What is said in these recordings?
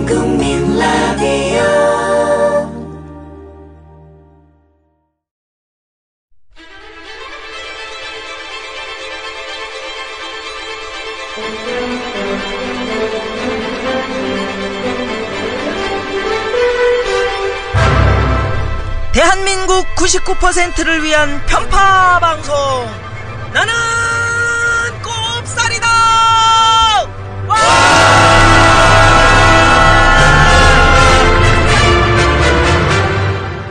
국민 라디오. 대한민국 99%를 위한 편파 방송, 나는 꼽살이다. 와!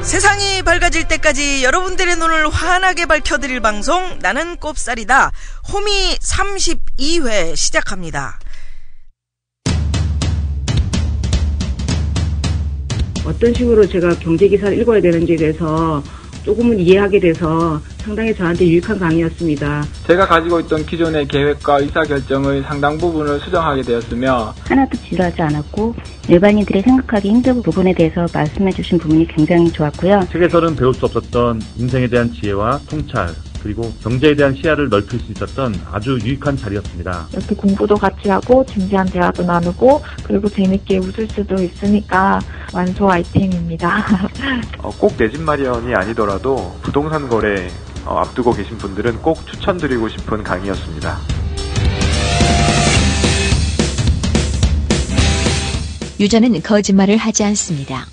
세상이 밝아질 때까지 여러분들의 눈을 환하게 밝혀드릴 방송, 나는 꼽살이다. 호미 32회 시작합니다. 어떤 식으로 제가 경제기사를 읽어야 되는지에 대해서 조금은 이해하게 돼서 상당히 저한테 유익한 강의였습니다. 제가 가지고 있던 기존의 계획과 의사결정의 상당 부분을 수정하게 되었으며 하나도 지루하지 않았고 일반인들이 생각하기 힘든 부분에 대해서 말씀해 주신 부분이 굉장히 좋았고요. 책에서는 배울 수 없었던 인생에 대한 지혜와 통찰, 그리고 경제에 대한 시야를 넓힐 수 있었던 아주 유익한 자리였습니다. 이렇게 공부도 같이 하고 진지한 대화도 나누고 그리고 재밌게 웃을 수도 있으니까 완소 아이템입니다. 꼭 내 집 마련이 아니더라도 부동산 거래 앞두고 계신 분들은 꼭 추천드리고 싶은 강의였습니다. 유저는 거짓말을 하지 않습니다.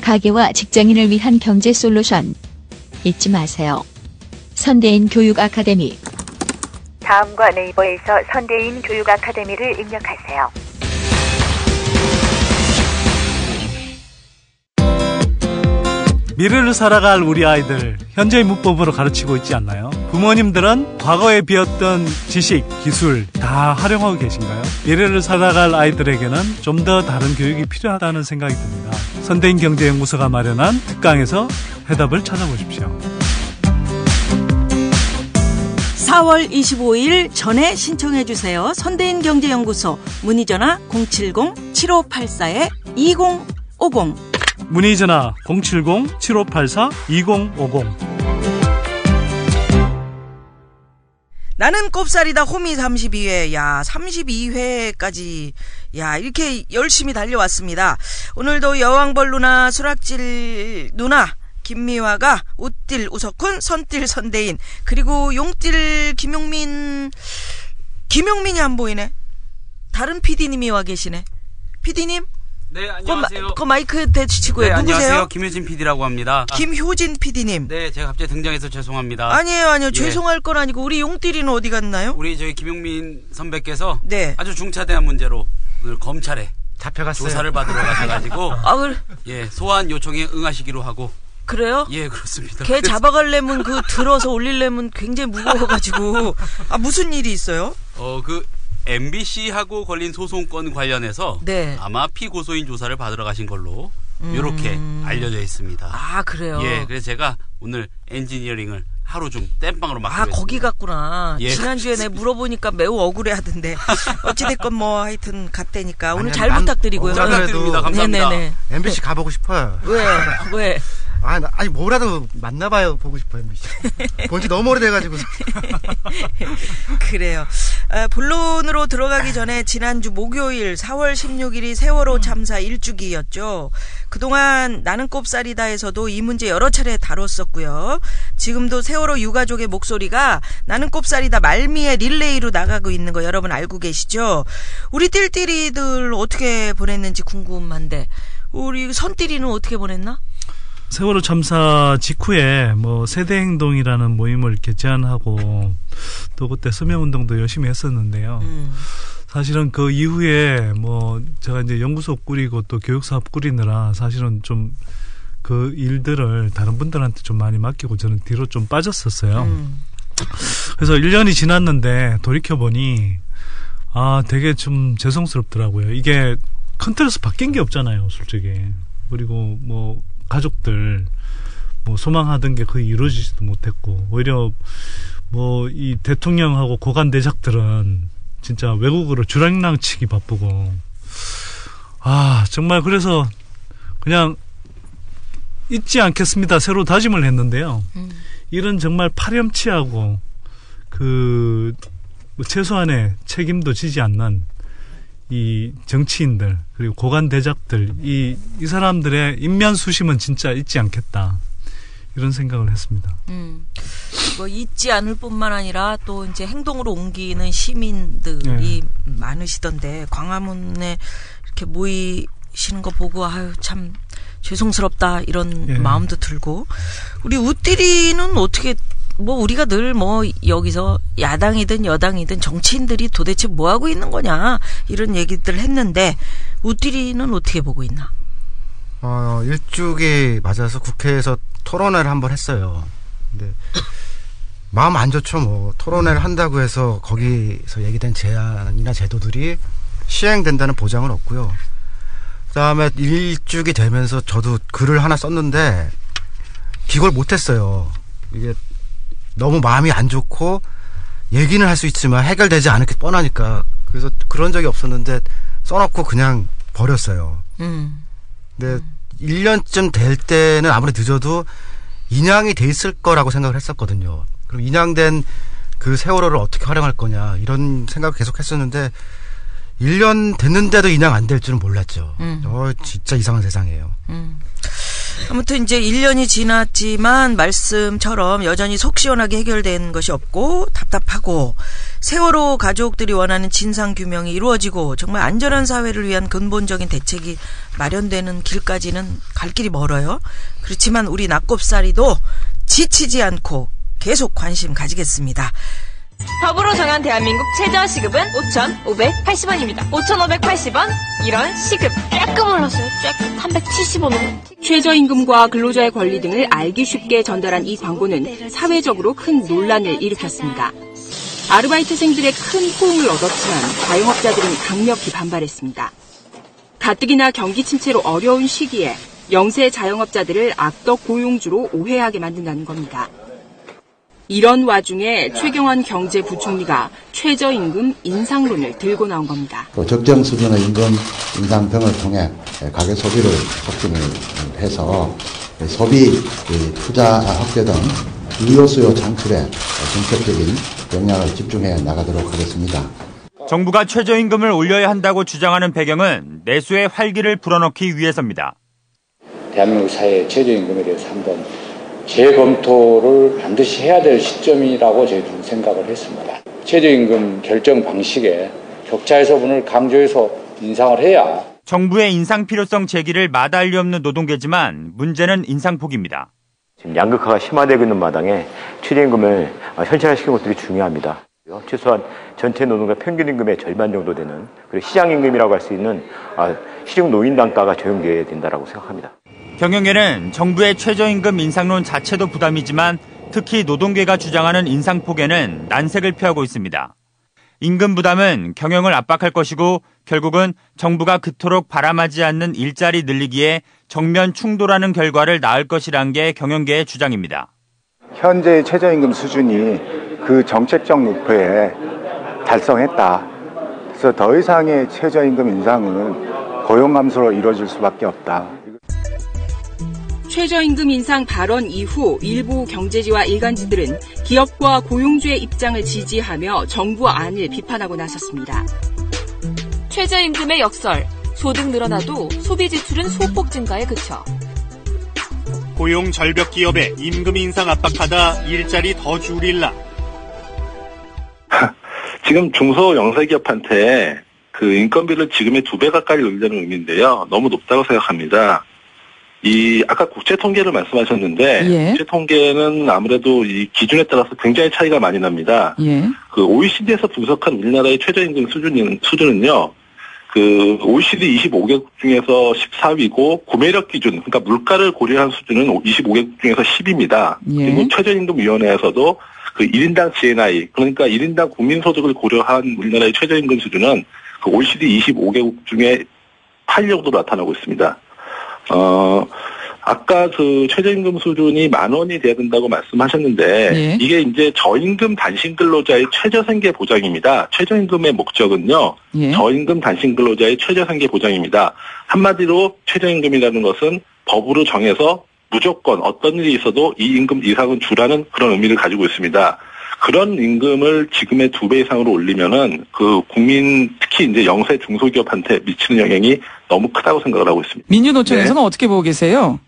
가게와 직장인을 위한 경제 솔루션 잊지 마세요. 선대인 교육 아카데미. 다음과 네이버에서 선대인 교육 아카데미를 입력하세요. 미래를 살아갈 우리 아이들 현재의 문법으로 가르치고 있지 않나요? 부모님들은 과거에 배웠던 지식, 기술 다 활용하고 계신가요? 미래를 살아갈 아이들에게는 좀 더 다른 교육이 필요하다는 생각이 듭니다. 선대인 경제연구소가 마련한 특강에서 해답을 찾아보십시오. 4월 25일 전에 신청해주세요. 선대인 경제연구소 문의전화 070-7584-2050 문의전화 070-7584-2050. 나는 꼽살이다 호미 32회. 야, 32회까지 야, 이렇게 열심히 달려왔습니다. 오늘도 여왕벌 누나, 수락질 누나 김미화가 웃딜 우석훈, 선딜 선대인, 그리고 용딜 김용민이 안 보이네. 다른 PD님이 와 계시네. PD님? 네, 안녕하세요. 그 마이크 대주시고요. 네, 누구세요? 안녕하세요. 김효진 PD라고 합니다. 김효진 PD님. 네, 제가 갑자기 등장해서 죄송합니다. 아니에요. 예. 죄송할 건 아니고 우리 용딜이는 어디 갔나요? 우리 저희 김용민 선배께서 네. 아주 중차대한 문제로 오늘 검찰에 잡혀갔어요. 조사를 받으러 가셔가지고 그래. 예, 소환 요청에 응하시기로 하고. 그래요? 예, 그렇습니다. 걔 잡아가려면 들어서 올리려면 굉장히 무거워가지고. 무슨 일이 있어요? MBC하고 걸린 소송권 관련해서 네. 아마 피고소인 조사를 받으러 가신 걸로 이렇게 알려져 있습니다. 아, 그래요? 예, 그래서 제가 오늘 엔지니어링을 하루 중 땜빵으로 맡기고 거기 갔구나. 예, 지난주에 내가 물어보니까 매우 억울해하던데 어찌됐건 뭐 하여튼 갔다니까. 오늘 잘 부탁드리고요. 잘 부탁드립니다. 감사합니다. 네네네. MBC 가보고 싶어요. 왜? 아니 뭐라도 만나봐요. 보고 싶어요. MBC. 본지 너무 오래돼가지고. 그래요. 본론으로 들어가기 전에 지난주 목요일 4월 16일이 세월호 참사 1주기였죠. 그동안 나는 꼽살이다에서도 이 문제 여러 차례 다뤘었고요. 지금도 세월호 유가족의 목소리가 나는 꼽살이다 말미에 릴레이로 나가고 있는 거 여러분 알고 계시죠? 우리 띨띨이들 어떻게 보냈는지 궁금한데 우리 선띨이는 어떻게 보냈나? 세월호 참사 직후에 세대행동이라는 모임을 이렇게 제안하고 또 그때 서명운동도 열심히 했었는데요. 사실은 그 이후에 제가 이제 연구소 꾸리고 또 교육사업 꾸리느라 사실은 좀 그 일들을 다른 분들한테 좀 많이 맡기고 저는 뒤로 좀 빠졌었어요. 그래서 1년이 지났는데 돌이켜보니 되게 좀 죄송스럽더라고요. 이게 큰 틀에서 바뀐 게 없잖아요, 솔직히. 그리고 가족들 소망하던 게 거의 이루어지지도 못했고 오히려 이 대통령하고 고관 대작들은 진짜 외국으로 주량랑치기 바쁘고 정말 그래서 그냥 잊지 않겠습니다. 새로 다짐을 했는데요. 이런 정말 파렴치하고 최소한의 책임도 지지 않는 이 정치인들 그리고 고관 대작들 이 사람들의 인면수심은 진짜 잊지 않겠다 이런 생각을 했습니다. 뭐 잊지 않을 뿐만 아니라 또 이제 행동으로 옮기는 시민들이 많으시던데 광화문에 이렇게 모이시는 거 보고 아유 참 죄송스럽다 이런 마음도 들고 우리 우띠리는 어떻게 뭐 우리가 늘 뭐 여기서 야당이든 여당이든 정치인들이 도대체 뭐 하고 있는 거냐 이런 얘기들 했는데 우띠리는 어떻게 보고 있나? 일주기 맞아서 국회에서 토론회를 한번 했어요. 근데 마음 안 좋죠. 뭐 토론회를 한다고 해서 거기서 얘기된 제안이나 제도들이 시행된다는 보장은 없고요. 그다음에 일주기 되면서 저도 글을 하나 썼는데 기고를 못했어요. 이게 너무 마음이 안 좋고 얘기는 할 수 있지만 해결되지 않을 게 뻔하니까 그래서 그런 적이 없었는데 써놓고 그냥 버렸어요. 근데 1년쯤 될 때는 아무리 늦어도 인양이 돼 있을 거라고 생각을 했었거든요. 그럼 인양된 그 세월호를 어떻게 활용할 거냐 이런 생각을 계속 했었는데 1년 됐는데도 인양 안 될 줄은 몰랐죠. 진짜 이상한 세상이에요. 아무튼 이제 1년이 지났지만 말씀처럼 여전히 속 시원하게 해결된 것이 없고 답답하고 세월호 가족들이 원하는 진상규명이 이루어지고 정말 안전한 사회를 위한 근본적인 대책이 마련되는 길까지는 갈 길이 멀어요. 그렇지만 우리 낙곱사리도 지치지 않고 계속 관심 가지겠습니다. 법으로 정한 대한민국 최저시급은 5,580원입니다. 5,580원? 이런 시급 조금 올랐어요. 조금 370원으로. 최저임금과 근로자의 권리 등을 알기 쉽게 전달한 이 광고는 사회적으로 큰 논란을 일으켰습니다. 아르바이트생들의 큰 호응을 얻었지만 자영업자들은 강력히 반발했습니다. 가뜩이나 경기 침체로 어려운 시기에 영세 자영업자들을 악덕 고용주로 오해하게 만든다는 겁니다. 이런 와중에 최경환 경제부총리가 최저임금 인상론을 들고 나온 겁니다. 적정 수준의 임금 인상등을 통해 가계 소비를 확대를 해서 소비 투자 확대 등 유효 수요 창출에 정책적인 역량을 집중해 나가도록 하겠습니다. 정부가 최저임금을 올려야 한다고 주장하는 배경은 내수의 활기를 불어넣기 위해서입니다. 대한민국 사회의 최저임금에 대해서 한번 재검토를 반드시 해야 될 시점이라고 저희들은 생각을 했습니다. 최저임금 결정 방식에 격차 해소분을 강조해서 인상을 해야 정부의 인상 필요성 제기를 마다할 리 없는 노동계지만 문제는 인상폭입니다. 지금 양극화가 심화되고 있는 마당에 최저임금을 현실화시키는 것들이 중요합니다. 최소한 전체 노동자 평균임금의 절반 정도 되는 그리고 시장임금이라고 할 수 있는 시중 노인 단가가 적용되어야 된다고 생각합니다. 경영계는 정부의 최저임금 인상론 자체도 부담이지만 특히 노동계가 주장하는 인상폭에는 난색을 표하고 있습니다. 임금 부담은 경영을 압박할 것이고 결국은 정부가 그토록 바람하지 않는 일자리 늘리기에 정면 충돌하는 결과를 낳을 것이란 게 경영계의 주장입니다. 현재의 최저임금 수준이 그 정책적 목표에 달성했다. 그래서 더 이상의 최저임금 인상은 고용 감소로 이루어질 수밖에 없다. 최저임금 인상 발언 이후 일부 경제지와 일간지들은 기업과 고용주의 입장을 지지하며 정부 안을 비판하고 나섰습니다. 최저임금의 역설, 소득 늘어나도 소비 지출은 소폭 증가에 그쳐. 고용 절벽 기업의 임금 인상 압박하다 일자리 더 줄일라. 지금 중소 영세기업한테 그 인건비를 지금의 2배 가까이 올리는 의미인데요. 너무 높다고 생각합니다. 아까 국제 통계를 말씀하셨는데, 국제 통계는 아무래도 이 기준에 따라서 굉장히 차이가 많이 납니다. 그 OECD에서 분석한 우리나라의 최저임금 수준은요, 그 OECD 25개국 중에서 14위고, 구매력 기준, 그러니까 물가를 고려한 수준은 25개국 중에서 10위입니다. 그리고 최저임금위원회에서도 그 1인당 GNI, 그러니까 1인당 국민소득을 고려한 우리나라의 최저임금 수준은 그 OECD 25개국 중에 8위 정도로 나타나고 있습니다. 아까 그 최저임금 수준이 10,000원이 돼야 된다고 말씀하셨는데, 이게 이제 저임금 단신 근로자의 최저 생계 보장입니다. 최저임금의 목적은요, 저임금 단신 근로자의 최저 생계 보장입니다. 한마디로 최저임금이라는 것은 법으로 정해서 무조건 어떤 일이 있어도 이 임금 이상은 주라는 그런 의미를 가지고 있습니다. 그런 임금을 지금의 2배 이상으로 올리면은 그 국민, 특히 특히 이제 영세 중소기업한테 미치는 영향이 너무 크다고 생각을 하고 있습니다. 민주노총에서는 어떻게 보고 계세요?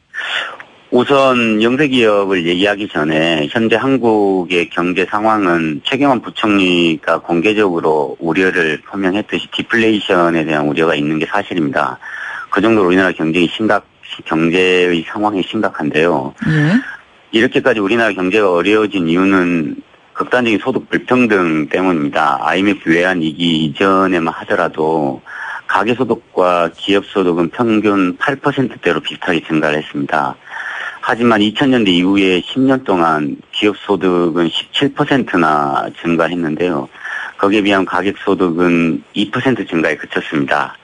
우선 영세기업을 얘기하기 전에 현재 한국의 경제 상황은 최경환 부총리가 공개적으로 우려를 표명했듯이 디플레이션에 대한 우려가 있는 게 사실입니다. 그 정도로 우리나라 경제의 상황이 심각한데요. 이렇게까지 우리나라 경제가 어려워진 이유는 극단적인 소득 불평등 때문입니다. IMF 외환 위기 이전에만 하더라도 가계소득과 기업소득은 평균 8%대로 비슷하게 증가를 했습니다. 하지만 2000년대 이후에 10년 동안 기업소득은 17%나 증가했는데요. 거기에 비하면 가계소득은 2% 증가에 그쳤습니다.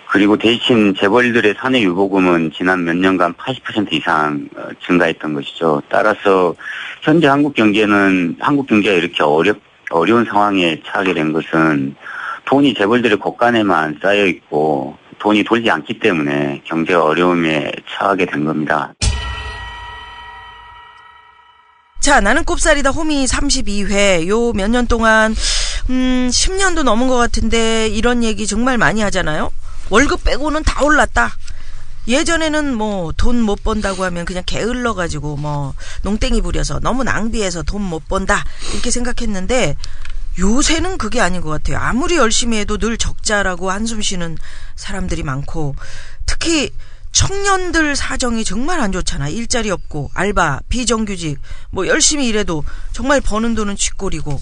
그리고 대신 재벌들의 사내유보금은 지난 몇 년간 80% 이상 증가했던 것이죠. 따라서 현재 한국 경제가 이렇게 어려운 상황에 처하게 된 것은 돈이 재벌들의 곳간에만 쌓여 있고 돈이 돌지 않기 때문에 경제가 어려움에 처하게 된 겁니다. 자, 나는 꼽살이다 호미 32회. 요 몇 년 동안 10년도 넘은 것 같은데 이런 얘기 정말 많이 하잖아요. 월급 빼고는 다 올랐다. 예전에는 뭐 돈 못 번다고 하면 그냥 게을러가지고 뭐 농땡이 부려서 너무 낭비해서 돈 못 번다 이렇게 생각했는데 요새는 그게 아닌 것 같아요. 아무리 열심히 해도 늘 적자라고 한숨 쉬는 사람들이 많고 특히 청년들 사정이 정말 안 좋잖아. 일자리 없고 알바, 비정규직 뭐 열심히 일해도 정말 버는 돈은 쥐꼬리고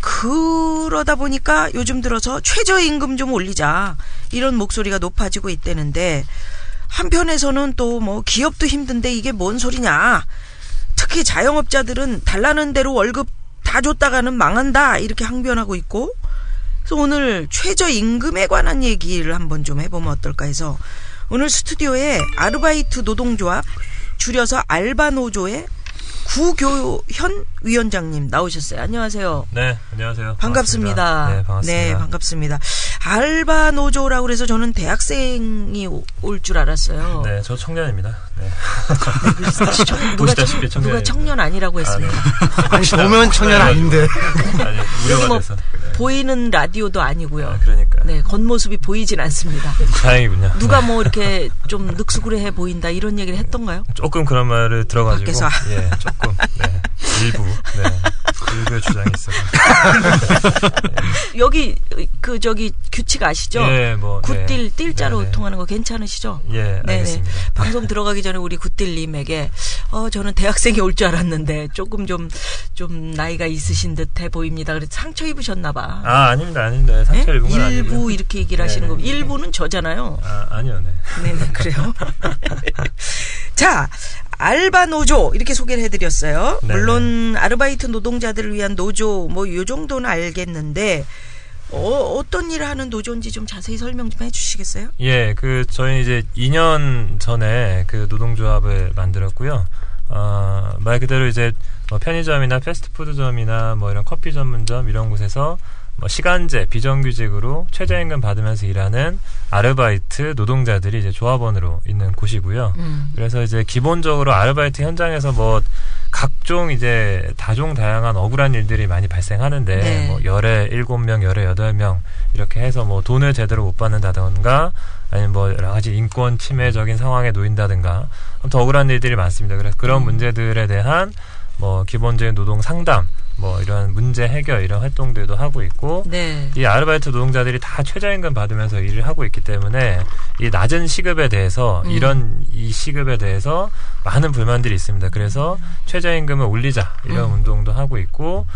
그러다 보니까 요즘 들어서 최저임금 좀 올리자 이런 목소리가 높아지고 있다는데 한편에서는 또 뭐 기업도 힘든데 이게 뭔 소리냐. 특히 자영업자들은 달라는 대로 월급 다 줬다가는 망한다 이렇게 항변하고 있고 그래서 오늘 최저임금에 관한 얘기를 한번 좀 해보면 어떨까 해서 오늘 스튜디오에 아르바이트 노동조합 줄여서 알바노조의 구교현 위원장님 나오셨어요. 안녕하세요. 네, 안녕하세요. 반갑습니다. 네, 반갑습니다. 네, 반갑습니다. 알바노조라고 그래서 저는 대학생이 올 줄 알았어요. 네, 저 청년입니다. 네. 보시다시피 누가 청년 아니라고 했습니다. 아니, 보면 청년 아닌데. 아니, 우려가 뭐 돼서. 보이는 라디오도 아니고요. 그러니까. 네, 겉모습이 보이진 않습니다. 다행이군요. 누가 뭐 이렇게 좀 늑수구레해 보인다 이런 얘기를 했던가요? 조금 그런 말을 들어가지고. 밖에서. 예, 조금. 네. 일부의 주장이 있어서. 여기 저기 규칙 아시죠? 예, 뭐 굿딜 띨자로 통하는 거 괜찮으시죠? 예, 알겠습니다. 네네. 방송 들어가기 전에 우리 굿딜님에게 저는 대학생이 올 줄 알았는데 조금 좀 나이가 있으신 듯해 보입니다. 그래서 상처 입으셨나 봐. 아닙니다. 상처 입은 건 아니고요. 일부 이렇게 얘기를 하시는 거. 일부는 저잖아요. 아니요, 네. 네네, 그래요. 자, 알바 노조 이렇게 소개를 해드렸어요. 네네. 물론 아르바이트 노동자들을 위한 노조 뭐 요 정도는 알겠는데 어떤 일을 하는 노조인지 좀 자세히 설명 좀 해주시겠어요? 예, 저희 이제 2년 전에 그 노동조합을 만들었고요. 말 그대로 이제 뭐 편의점이나 패스트푸드점이나 뭐 이런 커피 전문점 이런 곳에서 뭐 시간제 비정규직으로 최저임금 받으면서 일하는 아르바이트 노동자들이 이제 조합원으로 있는 곳이고요. 그래서 이제 기본적으로 아르바이트 현장에서 뭐 각종 이제 다종다양한 억울한 일들이 많이 발생하는데 네. 뭐 열에 7명, 열에 8명 이렇게 해서 뭐 돈을 제대로 못 받는다던가 아니면 뭐 여러 가지 인권 침해적인 상황에 놓인다든가 아무튼 억울한 일들이 많습니다. 그래서 그런 문제들에 대한 뭐 기본적인 노동 상담 뭐 이런 문제 해결 이런 활동들도 하고 있고 네. 이 아르바이트 노동자들이 다 최저임금 받으면서 일을 하고 있기 때문에 이 낮은 시급에 대해서 이 시급에 대해서 많은 불만들이 있습니다. 그래서 최저임금을 올리자 이런 운동도 하고 있고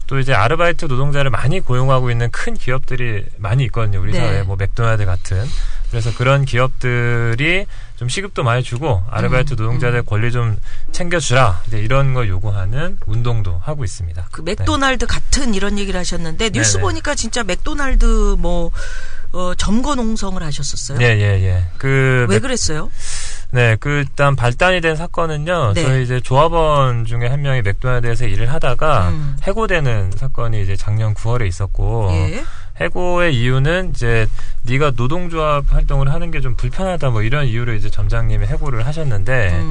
또 이제 아르바이트 노동자를 많이 고용하고 있는 큰 기업들이 많이 있거든요. 우리 사회에 뭐 맥도날드 같은. 그래서 그런 기업들이 좀 시급도 많이 주고 아르바이트 노동자들 권리 좀 챙겨주라 이제 이런 걸 요구하는 운동도 하고 있습니다. 그 맥도날드 같은 이런 얘기를 하셨는데 뉴스 네네. 보니까 진짜 맥도날드 뭐 점거 농성을 하셨었어요? 예. 왜 그랬어요? 네, 일단 발단이 된 사건은요. 네. 저희 이제 조합원 중에 한 명이 맥도날드에서 일을 하다가 해고되는 사건이 이제 작년 9월에 있었고 예. 해고의 이유는 이제 네가 노동조합 활동을 하는 게 좀 불편하다 뭐 이런 이유로 이제 점장님이 해고를 하셨는데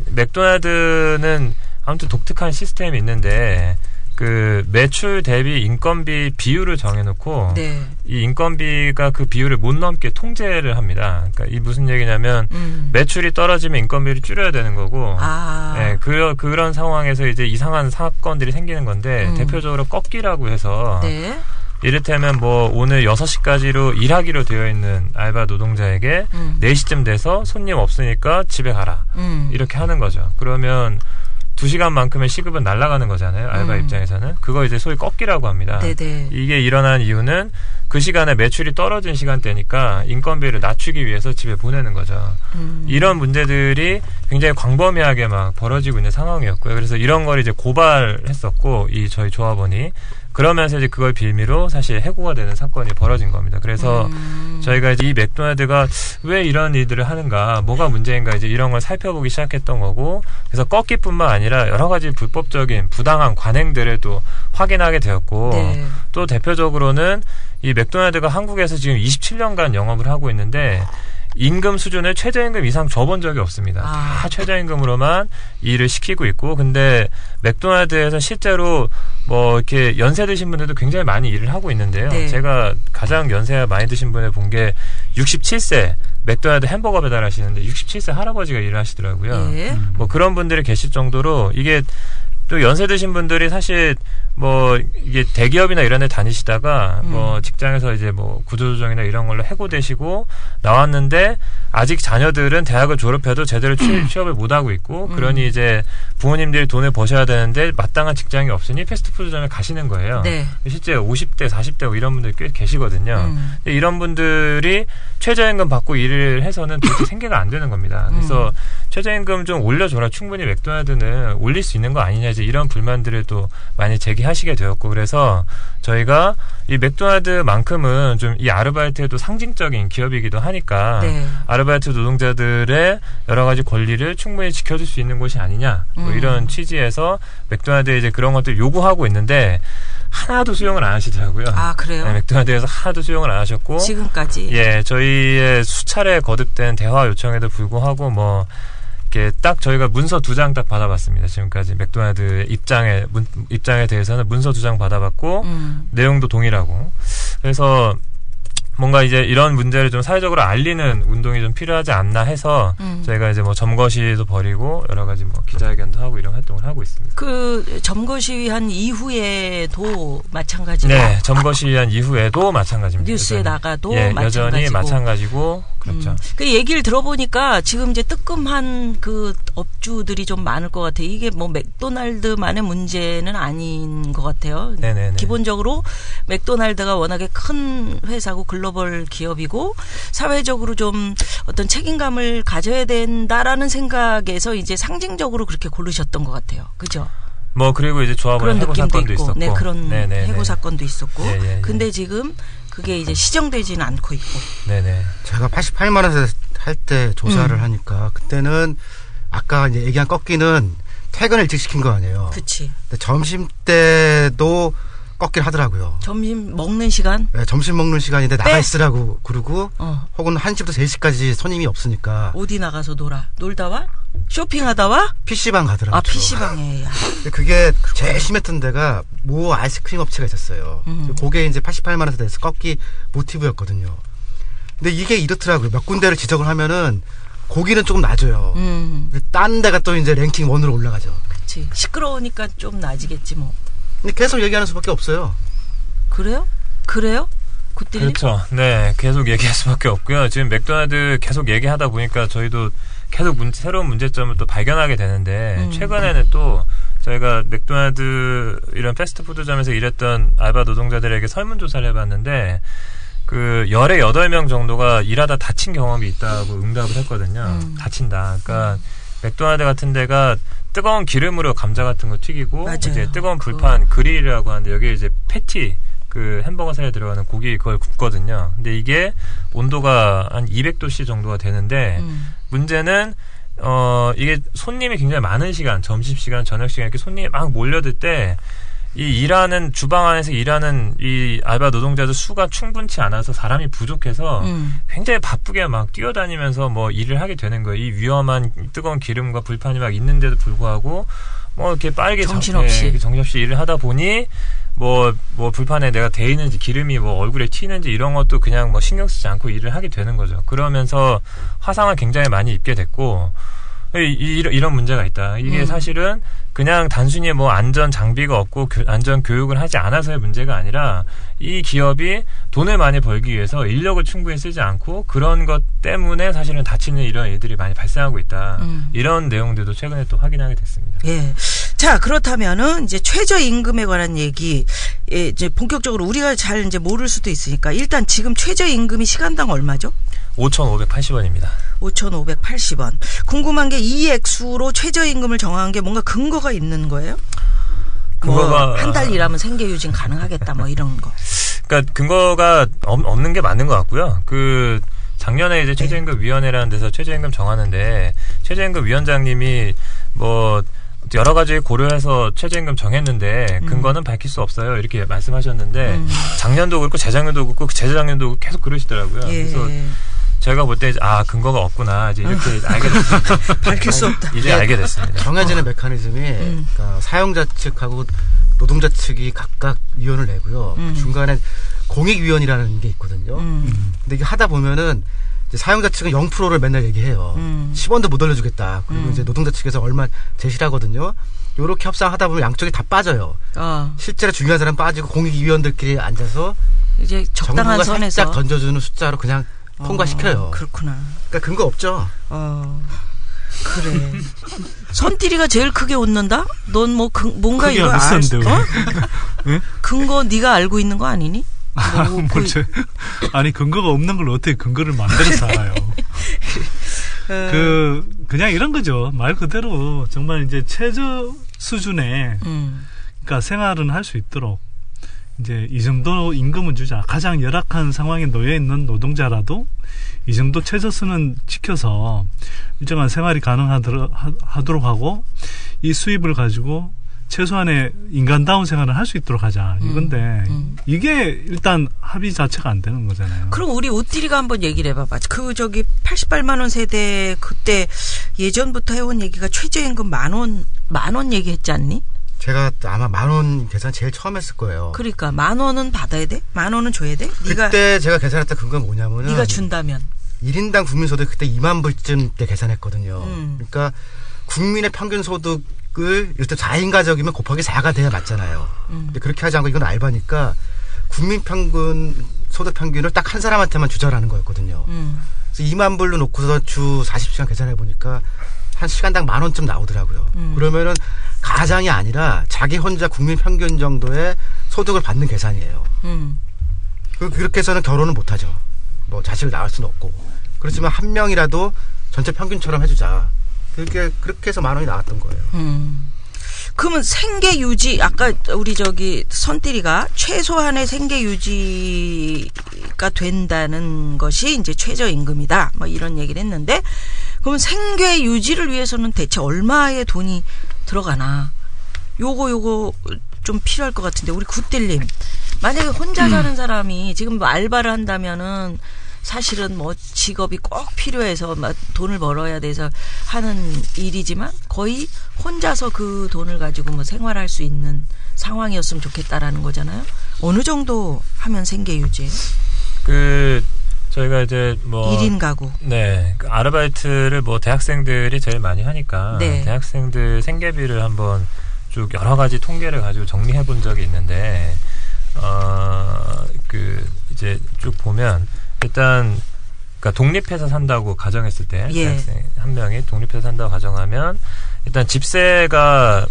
맥도날드는 아무튼 독특한 시스템이 있는데 그 매출 대비 인건비 비율을 정해놓고 네. 이 인건비가 그 비율을 못 넘게 통제를 합니다. 그러니까 이 무슨 얘기냐면 매출이 떨어지면 인건비를 줄여야 되는 거고, 예, 그런 상황에서 이제 이상한 사건들이 생기는 건데 대표적으로 꺾기라고 해서. 네. 이를테면 뭐 오늘 6시까지로 일하기로 되어 있는 알바 노동자에게 4시쯤 돼서 손님 없으니까 집에 가라. 이렇게 하는 거죠. 그러면 2시간만큼의 시급은 날아가는 거잖아요. 알바 입장에서는. 그거 이제 소위 꺾기라고 합니다. 네네. 이게 일어난 이유는 그 시간에 매출이 떨어진 시간대니까 인건비를 낮추기 위해서 집에 보내는 거죠. 이런 문제들이 굉장히 광범위하게 막 벌어지고 있는 상황이었고요. 그래서 이런 걸 이제 고발했었고, 저희 조합원이. 그러면서 이제 그걸 빌미로 사실 해고가 되는 사건이 벌어진 겁니다. 그래서 저희가 이제 이 맥도날드가 왜 이런 일들을 하는가, 뭐가 문제인가 이제 이런 걸 살펴보기 시작했던 거고, 그래서 꺾기뿐만 아니라 여러 가지 불법적인 부당한 관행들을 또 확인하게 되었고, 네. 또 대표적으로는 이 맥도날드가 한국에서 지금 27년간 영업을 하고 있는데 임금 수준을 최저임금 이상 줘본 적이 없습니다. 다 최저임금으로만 일을 시키고 있고, 근데 맥도날드에서 실제로 뭐 이렇게 연세 드신 분들도 굉장히 많이 일을 하고 있는데요. 네. 제가 가장 연세가 많이 드신 분을 본 게 67세 맥도날드 햄버거 배달하시는데 67세 할아버지가 일을 하시더라고요. 예. 뭐 그런 분들이 계실 정도로 이게 또 연세 드신 분들이 사실 뭐 이게 대기업이나 이런 데 다니시다가 뭐 직장에서 이제 뭐 구조조정이나 이런 걸로 해고되시고 나왔는데 아직 자녀들은 대학을 졸업해도 제대로 취업을 못 하고 있고, 그러니 이제 부모님들이 돈을 버셔야 되는데 마땅한 직장이 없으니 패스트푸드점에 가시는 거예요. 네. 실제 50대, 40대 이런 분들이 꽤 계시거든요. 근데 이런 분들이 최저임금 받고 일을 해서는 도대체 생계가 안 되는 겁니다. 그래서 최저임금 좀 올려줘라. 충분히 맥도날드는 올릴 수 있는 거 아니냐, 이제 이런 불만들을 또 많이 제기하시게 되었고, 그래서 저희가 이 맥도날드만큼은 좀 이 아르바이트에도 상징적인 기업이기도 하니까 네. 아르바이트 노동자들의 여러 가지 권리를 충분히 지켜줄 수 있는 곳이 아니냐, 뭐 이런 취지에서 맥도날드에 이제 그런 것들 요구하고 있는데 하나도 수용을 안 하시더라고요. 아, 그래요? 네, 맥도날드에서 하나도 수용을 안 하셨고, 지금까지. 예, 저희의 수차례 거듭된 대화 요청에도 불구하고 뭐 이렇게 딱 저희가 문서 2장 딱 받아봤습니다. 지금까지 맥도날드 입장에 대해서는 문서 2장 받아봤고 내용도 동일하고, 그래서 뭔가 이제 이런 문제를 좀 사회적으로 알리는 운동이 좀 필요하지 않나 해서 저희가 이제 뭐 점거시도 벌이고 여러 가지 뭐 기자회견도 하고 이런 활동을 하고 있습니다. 그 점거시한 이후에도 마찬가지로. 네, 점거시한 이후에도 마찬가지입니다. 뉴스에 여전히. 나가도 예, 마찬가지고. 여전히 마찬가지고 그렇죠. 그 얘기를 들어보니까 지금 이제 뜨끔한 그 업주들이 좀 많을 것 같아요. 이게 뭐 맥도날드만의 문제는 아닌 것 같아요. 네네네. 기본적으로 맥도날드가 워낙에 큰 회사고 글로벌 기업이고 사회적으로 좀 어떤 책임감을 가져야 된다라는 생각에서 이제 상징적으로 그렇게 고르셨던 것 같아요. 그죠? 뭐 그리고 이제 조합원 해고 사건도 있고, 있었고, 네, 그런 네네네. 해고 사건도 있었고, 예. 근데 지금 그게 이제 시정되지는 않고 있고. 네네. 제가 88만 원에 할 때 조사를 하니까 그때는 아까 이제 얘기한 꺾기는 퇴근을 일찍 시킨 거 아니에요. 그렇지. 근데 점심 때도 꺾기를 하더라고요. 점심 먹는 시간? 네, 점심 먹는 시간인데 나가 있으라고 그러고 혹은 1시부터 3시까지 손님이 없으니까 어디 나가서 놀다 와? 쇼핑하다 와? PC방 가더라고요. 아, PC방에. 그게 제일 심했던 데가 모 아이스크림 업체가 있었어요. 그게 이제 88만 원에 대해서 꺾기 모티브였거든요. 근데 이게 이렇더라고요. 몇 군데를 지적을 하면은 고기는 조금 낮아요. 딴 데가 또 이제 랭킹 1으로 올라가죠. 그렇지. 시끄러우니까 좀 낮이겠지 뭐. 근데 계속 얘기하는 수밖에 없어요. 그래요? 그때는? 그렇죠. 네, 계속 얘기할 수밖에 없고요. 지금 맥도날드 계속 얘기하다 보니까 저희도 계속 새로운 문제점을 또 발견하게 되는데 최근에는 또 저희가 맥도날드 이런 패스트푸드점에서 일했던 알바 노동자들에게 설문조사를 해봤는데 그 18명 정도가 일하다 다친 경험이 있다고 응답을 했거든요. 다친다. 그러니까 맥도날드 같은 데가 뜨거운 기름으로 감자 같은 거 튀기고 맞아요. 이제 뜨거운 불판 그릴이라고 하는데 여기에 이제 패티 그 햄버거 살에 들어가는 고기 그걸 굽거든요. 근데 이게 온도가 한 200도씨 정도가 되는데 문제는 이게 손님이 굉장히 많은 시간, 점심시간, 저녁시간 이렇게 손님이 막 몰려들 때 이 일하는 주방 안에서 일하는 이 알바 노동자들 수가 충분치 않아서 사람이 부족해서 굉장히 바쁘게 막 뛰어다니면서 뭐 일을 하게 되는 거예요. 이 위험한 뜨거운 기름과 불판이 막 있는데도 불구하고 뭐 이렇게 빠르게 정신없이 일을 하다 보니 뭐 불판에 내가 대 있는지 기름이 뭐 얼굴에 튀는지 이런 것도 그냥 뭐 신경 쓰지 않고 일을 하게 되는 거죠. 그러면서 화상을 굉장히 많이 입게 됐고 이런 문제가 있다. 이게 사실은 그냥 단순히 뭐 안전 장비가 없고 안전 교육을 하지 않아서의 문제가 아니라 이 기업이 돈을 많이 벌기 위해서 인력을 충분히 쓰지 않고 그런 것 때문에 사실은 다치는 이런 일들이 많이 발생하고 있다. 이런 내용들도 최근에 또 확인하게 됐습니다. 예. 자, 그렇다면은 이제 최저임금에 관한 얘기, 이제 본격적으로 우리가 잘 이제 모를 수도 있으니까 일단 지금 최저임금이 시간당 얼마죠? 5,580원입니다. 5,580원. 궁금한 게 이 액수로 최저임금을 정한 게 뭔가 근거가 있는 거예요? 근거가 한 달 일하면 생계유진 가능하겠다 뭐 이런 거. 그러니까 근거가 없는 게 맞는 것 같고요. 작년에 이제 최저임금 위원회라는 데서 최저임금 정하는데 최저임금 위원장님이 뭐 여러 가지 고려해서 최저임금 정했는데 근거는 밝힐 수 없어요. 이렇게 말씀하셨는데 작년도 그렇고 재작년도 그렇고 재작년도 계속 그러시더라고요. 예. 그래서 제가 볼 때 근거가 없구나 이제 이렇게 알게 됐습니다. 밝힐 수 없다. 이제 알게 됐습니다. 정해지는 메커니즘이 그러니까 사용자 측하고 노동자 측이 각각 위원을 내고요. 중간에 공익위원이라는 게 있거든요. 근데 이게 하다 보면은 이제 사용자 측은 0%를 맨날 얘기해요. 10원도 못 올려주겠다. 그리고 이제 노동자 측에서 얼마 제시를 하거든요. 요렇게 협상하다 보면 양쪽이 다 빠져요. 실제로 중요한 사람 빠지고 공익위원들끼리 앉아서 이제 적당한 정부가 선에서 살짝 던져주는 숫자로 그냥 통과시켜요. 그렇구나. 그러니까 근거 없죠. 그래. 손띠리가 제일 크게 웃는다? 넌 뭐 뭔가 이거 근거 네가 알고 있는 거 아니니? 아니 근거가 없는 걸 어떻게 근거를 만들어서 알아요? 그냥 이런 거죠. 말 그대로 정말 이제 최저 수준의 그러니까 생활은 할 수 있도록 이제 이 정도 임금은 주자. 가장 열악한 상황에 놓여 있는 노동자라도 이 정도 최저수는 지켜서 일정한 생활이 가능하도록 하고 이 수입을 가지고 최소한의 인간다운 생활을 할 수 있도록 하자. 이건데 이게 일단 합의 자체가 안 되는 거잖아요. 그럼 우리 오띠리가 한번 얘기를 해봐봐. 88만 원 세대 그때 예전부터 해온 얘기가 최저임금 만 원 얘기했지 않니? 제가 아마 10,000원 계산 제일 처음 했을 거예요. 그러니까 10,000원은 받아야 돼? 10,000원은 줘야 돼? 그때 제가 계산했던 근거가 뭐냐면은 네가 준다면 1인당 국민소득 그때 2만 불쯤 때 계산했거든요. 그러니까 국민의 평균 소득을 일단 4인 가족이면 곱하기 4가 돼야 맞잖아요. 근데 그렇게 하지 않고 이건 알바니까 국민 평균 소득 평균을 딱 한 사람한테만 주자라는 거였거든요. 그래서 2만 불로 놓고서 주 40시간 계산해 보니까 한 시간당 10,000원쯤 나오더라고요. 그러면은 가장이 아니라 자기 혼자 국민 평균 정도의 소득을 받는 계산이에요. 그렇게 해서는 결혼은 못하죠. 뭐 자식을 낳을 수는 없고. 그렇지만 한 명이라도 전체 평균처럼 해주자. 그렇게 해서 10,000원이 나왔던 거예요. 그러면 생계 유지 아까 우리 선띠리가 최소한의 생계 유지가 된다는 것이 이제 최저임금이다. 뭐 이런 얘기를 했는데 그러면 생계 유지를 위해서는 대체 얼마의 돈이 들어가나? 요거 좀 필요할 것 같은데 우리 굿딜님 만약에 혼자 사는 사람이 지금 뭐 알바를 한다면은 사실은 뭐 직업이 꼭 필요해서 막 돈을 벌어야 돼서 하는 일이지만 거의 혼자서 그 돈을 가지고 뭐 생활할 수 있는 상황이었으면 좋겠다라는 거잖아요. 어느 정도 하면 생계 유지예요? 저희가 이제 1인 가구. 네. 아르바이트를 대학생들이 제일 많이 하니까 네. 대학생들 생계비를 한번 쭉 여러 가지 통계를 가지고 정리해 본 적이 있는데 이제 쭉 보면 일단 그러니까 독립해서 산다고 가정했을 때 예. 대학생 한 명이 독립해서 산다고 가정하면 일단 집세가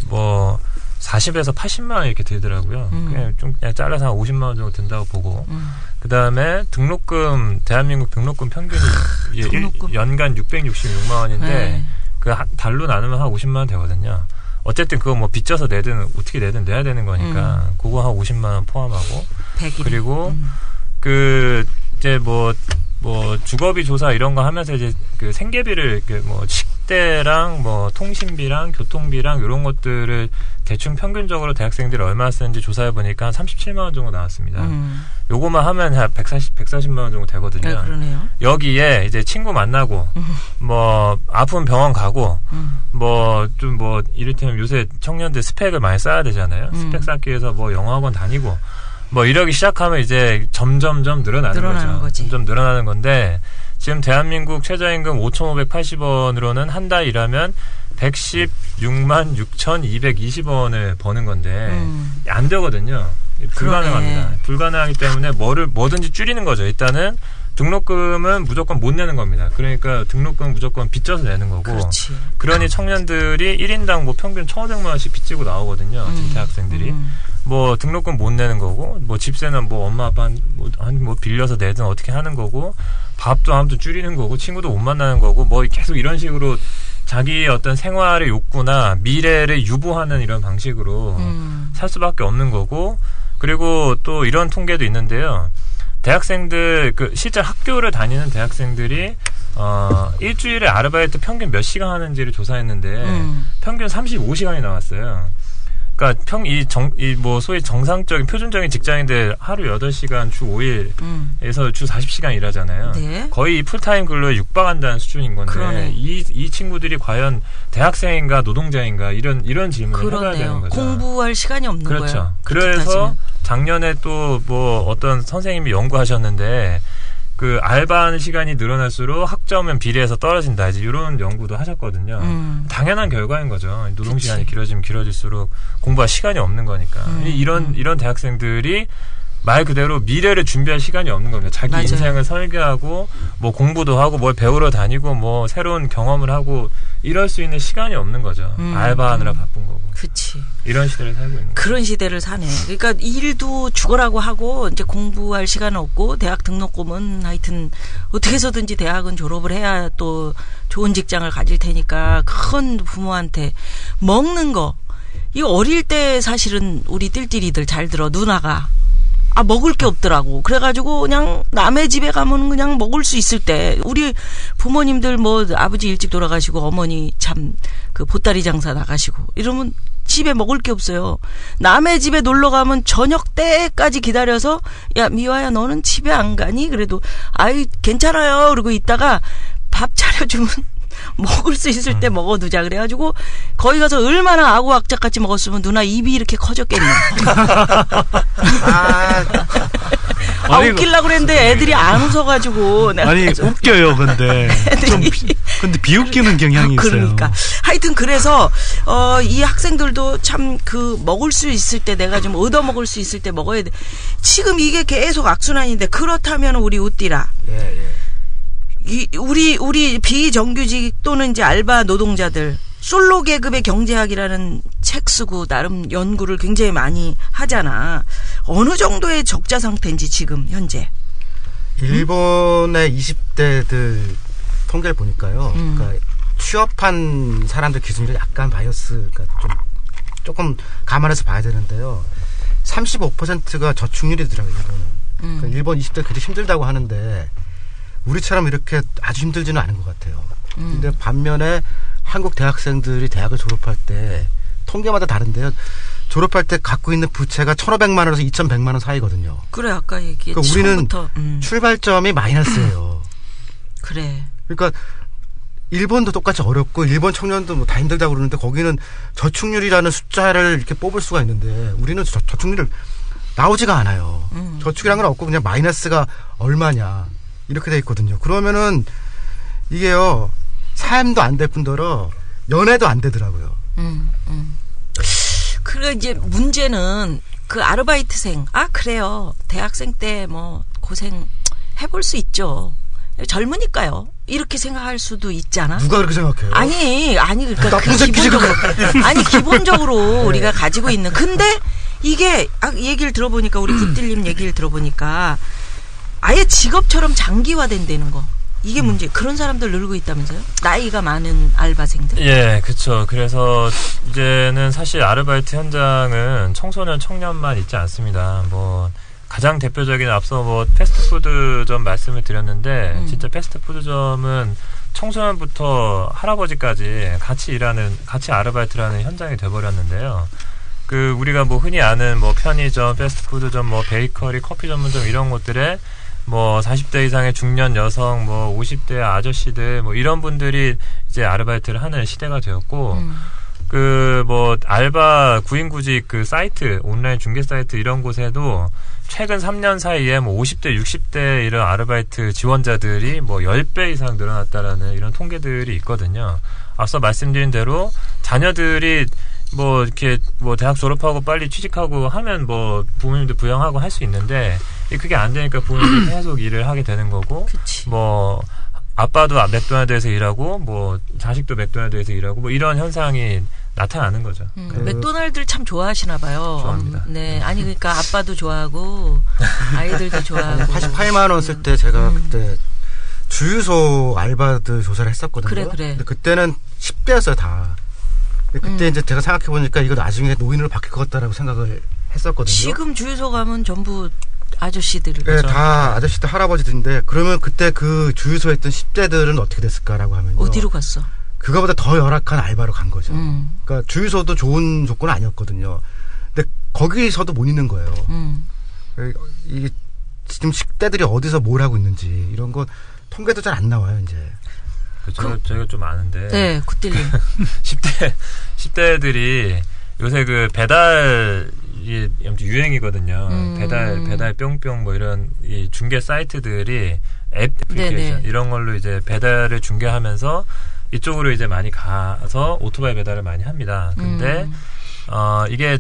40에서 80만 원 이렇게 들더라고요. 그냥 잘라서 한 50만 원 정도 든다고 보고 그 다음에 등록금 대한민국 등록금 평균이 연간 666만 원인데 네. 그 달로 나누면 한 50만 원 되거든요. 어쨌든 그거 빚져서 내든 어떻게 내든 내야 되는 거니까 그거 한 50만 원 포함하고 100일. 그리고 이제 주거비 조사 이런 거 하면서 이제 그 생계비를 학대랑 뭐 통신비랑 교통비랑 이런 것들을 대충 평균적으로 대학생들이 얼마 쓰는지 조사해 보니까 한 37만 원 정도 나왔습니다. 요거만 하면 한 140만 원 정도 되거든요. 네, 그러네요. 여기에 이제 친구 만나고 뭐 아프면 병원 가고 뭐 좀 뭐 이를테면 요새 청년들 스펙을 많이 쌓아야 되잖아요. 스펙 쌓기 위해서 뭐 영어학원 다니고 뭐 이러기 시작하면 이제 점점점 늘어나는 거죠. 점점 늘어나는 건데 지금 대한민국 최저임금 5,580원으로는 한 달 일하면 116만 6,220원을 버는 건데 안 되거든요. 불가능합니다. 그러네. 불가능하기 때문에 뭐든지 줄이는 거죠. 일단은 등록금은 무조건 못 내는 겁니다. 그러니까 등록금은 무조건 빚져서 내는 거고. 그렇지. 그러니 청년들이 1인당 뭐 평균 1,500만 원씩 빚지고 나오거든요. 지금 대학생들이. 뭐 등록금 못 내는 거고, 뭐 집세는 뭐 엄마 아빠 뭐 빌려서 내든 어떻게 하는 거고, 밥도 아무튼 줄이는 거고, 친구도 못 만나는 거고, 뭐 계속 이런 식으로 자기의 어떤 생활의 욕구나 미래를 유보하는 이런 방식으로 살 수밖에 없는 거고, 그리고 또 이런 통계도 있는데요. 대학생들, 실제 학교를 다니는 대학생들이, 일주일에 아르바이트 평균 몇 시간 하는지를 조사했는데, 평균 35시간이 나왔어요. 그러니까 뭐 소위 정상적인 표준적인 직장인들 하루 8시간 주 5일에서 주 40시간 일하잖아요. 네. 거의 풀타임 근로에 육박한다는 수준인 건데 이 친구들이 과연 대학생인가 노동자인가 이런 질문을 해봐야 되는 거죠. 공부할 시간이 없는 거예요. 그렇죠. 그래서 작년에 또 뭐 어떤 선생님이 연구하셨는데 그 알바하는 시간이 늘어날수록 학점은 비례해서 떨어진다. 이제 이런 연구도 하셨거든요. 당연한 결과인 거죠. 노동 시간이 길어지면 길어질수록 공부할 시간이 없는 거니까. 이런 대학생들이 말 그대로 미래를 준비할 시간이 없는 겁니다. 자기 맞아요. 인생을 설계하고 뭐 공부도 하고 뭘 배우러 다니고 뭐 새로운 경험을 하고 이럴 수 있는 시간이 없는 거죠. 알바하느라 바쁜 거고. 그치. 이런 시대를 살고 있는 거죠. 그런 시대를 사네. 그러니까 일도 죽어라고 하고 이제 공부할 시간은 없고 대학 등록금은 하여튼 어떻게 해서든지 대학은 졸업을 해야 또 좋은 직장을 가질 테니까 큰 부모한테 먹는 거. 이거 어릴 때 사실은 우리 띨띨이들 잘 들어. 누나가. 먹을 게 없더라고. 그래가지고 그냥 남의 집에 가면 그냥 먹을 수 있을 때 우리 부모님들 뭐 아버지 일찍 돌아가시고 어머니 참 그 보따리 장사 나가시고 이러면 집에 먹을 게 없어요. 남의 집에 놀러 가면 저녁 때까지 기다려서 야 미화야 너는 집에 안 가니? 그래도 아이 괜찮아요. 그러고 있다가 밥 차려주면 먹을 수 있을 때 먹어두자. 그래가지고 거기 가서 얼마나 아구악작같이 먹었으면 누나 입이 이렇게 커졌겠네. 웃기려고 그랬는데 애들이 안 웃어가지고. 아니 웃겨요. 근데 근데 비웃기는 경향이 있어요. 그러니까 하여튼 그래서 이 학생들도 참 그 먹을 수 있을 때 내가 좀 얻어 먹을 수 있을 때 먹어야 돼. 지금 이게 계속 악순환인데 그렇다면 우리 웃디라. 우리 비정규직 또는 이제 알바 노동자들 솔로 계급의 경제학이라는 책 쓰고 나름 연구를 굉장히 많이 하잖아. 어느 정도의 적자 상태인지 지금 현재. 일본의 20대들 통계를 보니까요. 그러니까 취업한 사람들 기준으로 약간 바이어스가 조금 감안해서 봐야 되는데요. 35%가 저축률이더라고요. 일본은. 그러니까 일본 20대 그리 힘들다고 하는데 우리처럼 이렇게 아주 힘들지는 않은 것 같아요. 근데 반면에 한국 대학생들이 대학을 졸업할 때 통계마다 다른데요. 졸업할 때 갖고 있는 부채가 1,500만 원에서 2,100만 원 사이거든요. 그래 아까 얘기했지. 그러니까 우리는 출발점이 마이너스예요. 그래. 그러니까 일본도 똑같이 어렵고 일본 청년도 뭐 다 힘들다고 그러는데 거기는 저축률이라는 숫자를 이렇게 뽑을 수가 있는데 우리는 저축률을 나오지가 않아요. 저축이라는 건 없고 그냥 마이너스가 얼마냐. 이렇게 돼 있거든요. 그러면은 이게요 삶도 안 될 뿐더러 연애도 안 되더라고요. 그래 이제 문제는 그 아르바이트생 그래요 대학생 때 뭐 고생 해볼 수 있죠. 젊으니까요. 이렇게 생각할 수도 있잖아. 누가 그렇게 생각해요? 아니 그러니까 기본적으로 우리가 가지고 있는. 근데 이게 얘기를 들어보니까 우리 굿딜님 얘기를 들어보니까. 아예 직업처럼 장기화된다는 거. 이게 문제. 그런 사람들 늘고 있다면서요? 나이가 많은 알바생들? 예, 그렇죠. 그래서 이제는 사실 아르바이트 현장은 청소년, 청년만 있지 않습니다. 뭐 가장 대표적인 앞서 뭐 패스트푸드점 말씀을 드렸는데 진짜 패스트푸드점은 청소년부터 할아버지까지 같이 아르바이트를 하는 현장이 돼버렸는데요. 우리가 뭐 흔히 아는 뭐 편의점, 패스트푸드점, 뭐 베이커리, 커피 전문점 이런 곳들에 뭐 40대 이상의 중년 여성, 뭐 50대 아저씨들, 뭐 이런 분들이 이제 아르바이트를 하는 시대가 되었고, 뭐 알바 구인구직 사이트, 온라인 중개 사이트 이런 곳에도 최근 3년 사이에 뭐 50대, 60대 이런 아르바이트 지원자들이 뭐 10배 이상 늘어났다라는 이런 통계들이 있거든요. 앞서 말씀드린 대로 자녀들이 뭐 이렇게 뭐 대학 졸업하고 빨리 취직하고 하면 뭐 부모님도 부양하고 할 수 있는데 그게 안 되니까 부모님도 계속 일을 하게 되는 거고, 뭐 아빠도 맥도날드에서 일하고 뭐 자식도 맥도날드에서 일하고 뭐 이런 현상이 나타나는 거죠. 맥도날드를 참 좋아하시나 봐요. 좋아합니다. 네, 아니 그러니까 아빠도 좋아하고 아이들도 좋아하고. 88만 원 쓸 때 제가 그때 주유소 알바들 조사를 했었거든요. 그래. 근데 그때는 10대였어요 다. 그때 이제 제가 생각해 보니까 이거 나중에 노인으로 바뀔 것 같다라고 생각을 했었거든요. 지금 주유소 가면 전부 아저씨들이. 네, 다 아저씨들 할아버지들인데 그러면 그때 그 주유소에 있던 10대들은 어떻게 됐을까라고 하면요. 어디로 갔어? 그거보다 더 열악한 알바로 간 거죠. 그러니까 주유소도 좋은 조건은 아니었거든요. 근데 거기서도 못 있는 거예요. 이게 지금 10대들이 어디서 뭘 하고 있는지 이런 거 통계도 잘 안 나와요 이제. 저희가 좀 아는데. 네, 굿딜리. 10대들이 요새 배달이 유행이거든요. 배달 뿅뿅 뭐 이런 이 중개 사이트들이 애플리케이션 이런 걸로 이제 배달을 중개하면서 이쪽으로 이제 많이 가서 오토바이 배달을 많이 합니다. 근데 이게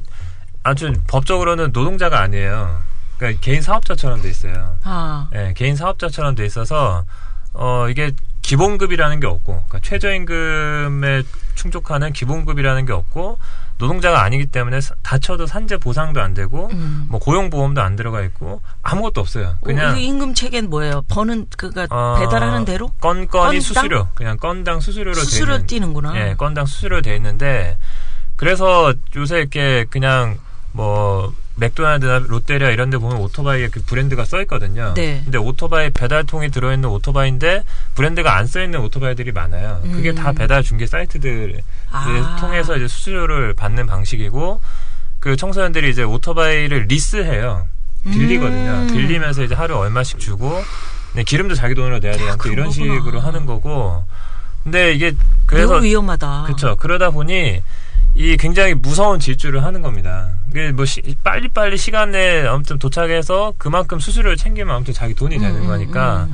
아주 법적으로는 노동자가 아니에요. 그러니까 개인 사업자처럼 돼 있어요. 네, 개인 사업자처럼 돼 있어서 이게 기본급이라는 게 없고, 그러니까 최저임금에 충족하는 기본급이라는 게 없고, 노동자가 아니기 때문에 다쳐도 산재 보상도 안 되고, 뭐 고용보험도 안 들어가 있고, 아무것도 없어요. 그냥 임금 체계는 뭐예요? 배달하는 대로? 건이 수수료, 그냥 건당 수수료로 수수료 뛰는구나. 예, 건당 수수료로 돼 있는데, 그래서 요새 이렇게 그냥 뭐 맥도날드나 롯데리아 이런 데 보면 오토바이에 브랜드가 써 있거든요. 네. 근데 오토바이 배달통이 들어있는 오토바이인데 브랜드가 안 써 있는 오토바이들이 많아요. 그게 다 배달 중개 사이트들을 통해서 이제 수수료를 받는 방식이고, 청소년들이 이제 오토바이를 리스해요. 빌리거든요. 빌리면서 이제 하루 얼마씩 주고, 기름도 자기 돈으로 내야 되는 이런 식으로 하는 거고. 근데 이게 그래서 매우 위험하다. 그렇죠. 그러다 보니 이 굉장히 무서운 질주를 하는 겁니다. 이게 뭐 빨리빨리 시간에 아무튼 도착해서 그만큼 수수료를 챙기면 아무튼 자기 돈이 되는 거니까.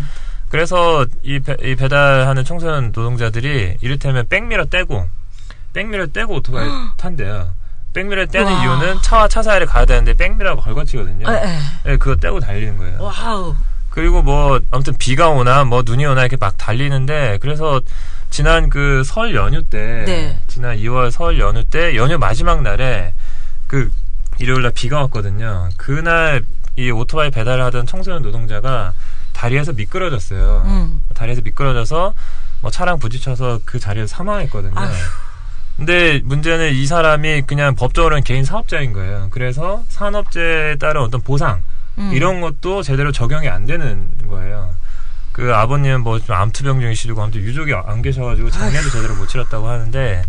그래서 이 배달하는 청소년 노동자들이 이를테면 백미러 떼고 오토바이 탄대요. 백미러 떼는 이유는 차와 차 사이를 가야 되는데 백미러가 걸거치거든요. 네, 그거 떼고 달리는 거예요. 와우. 그리고 뭐 아무튼 비가 오나 뭐 눈이 오나 이렇게 막 달리는데, 그래서 지난 설 연휴 때, 지난 2월 설 연휴 때 연휴 마지막 날에 일요일날 비가 왔거든요. 그날 이 오토바이 배달을 하던 청소년 노동자가 다리에서 미끄러졌어요. 다리에서 미끄러져서 뭐 차랑 부딪혀서 그 자리에서 사망했거든요. 근데 문제는 이 사람이 그냥 법적으로는 개인 사업자인 거예요. 그래서 산업재해에 따른 어떤 보상 이런 것도 제대로 적용이 안 되는 거예요. 아버님은 뭐 좀 암투병증이시고 아무튼 유족이 안 계셔가지고 장례도 제대로 못 치렀다고 하는데,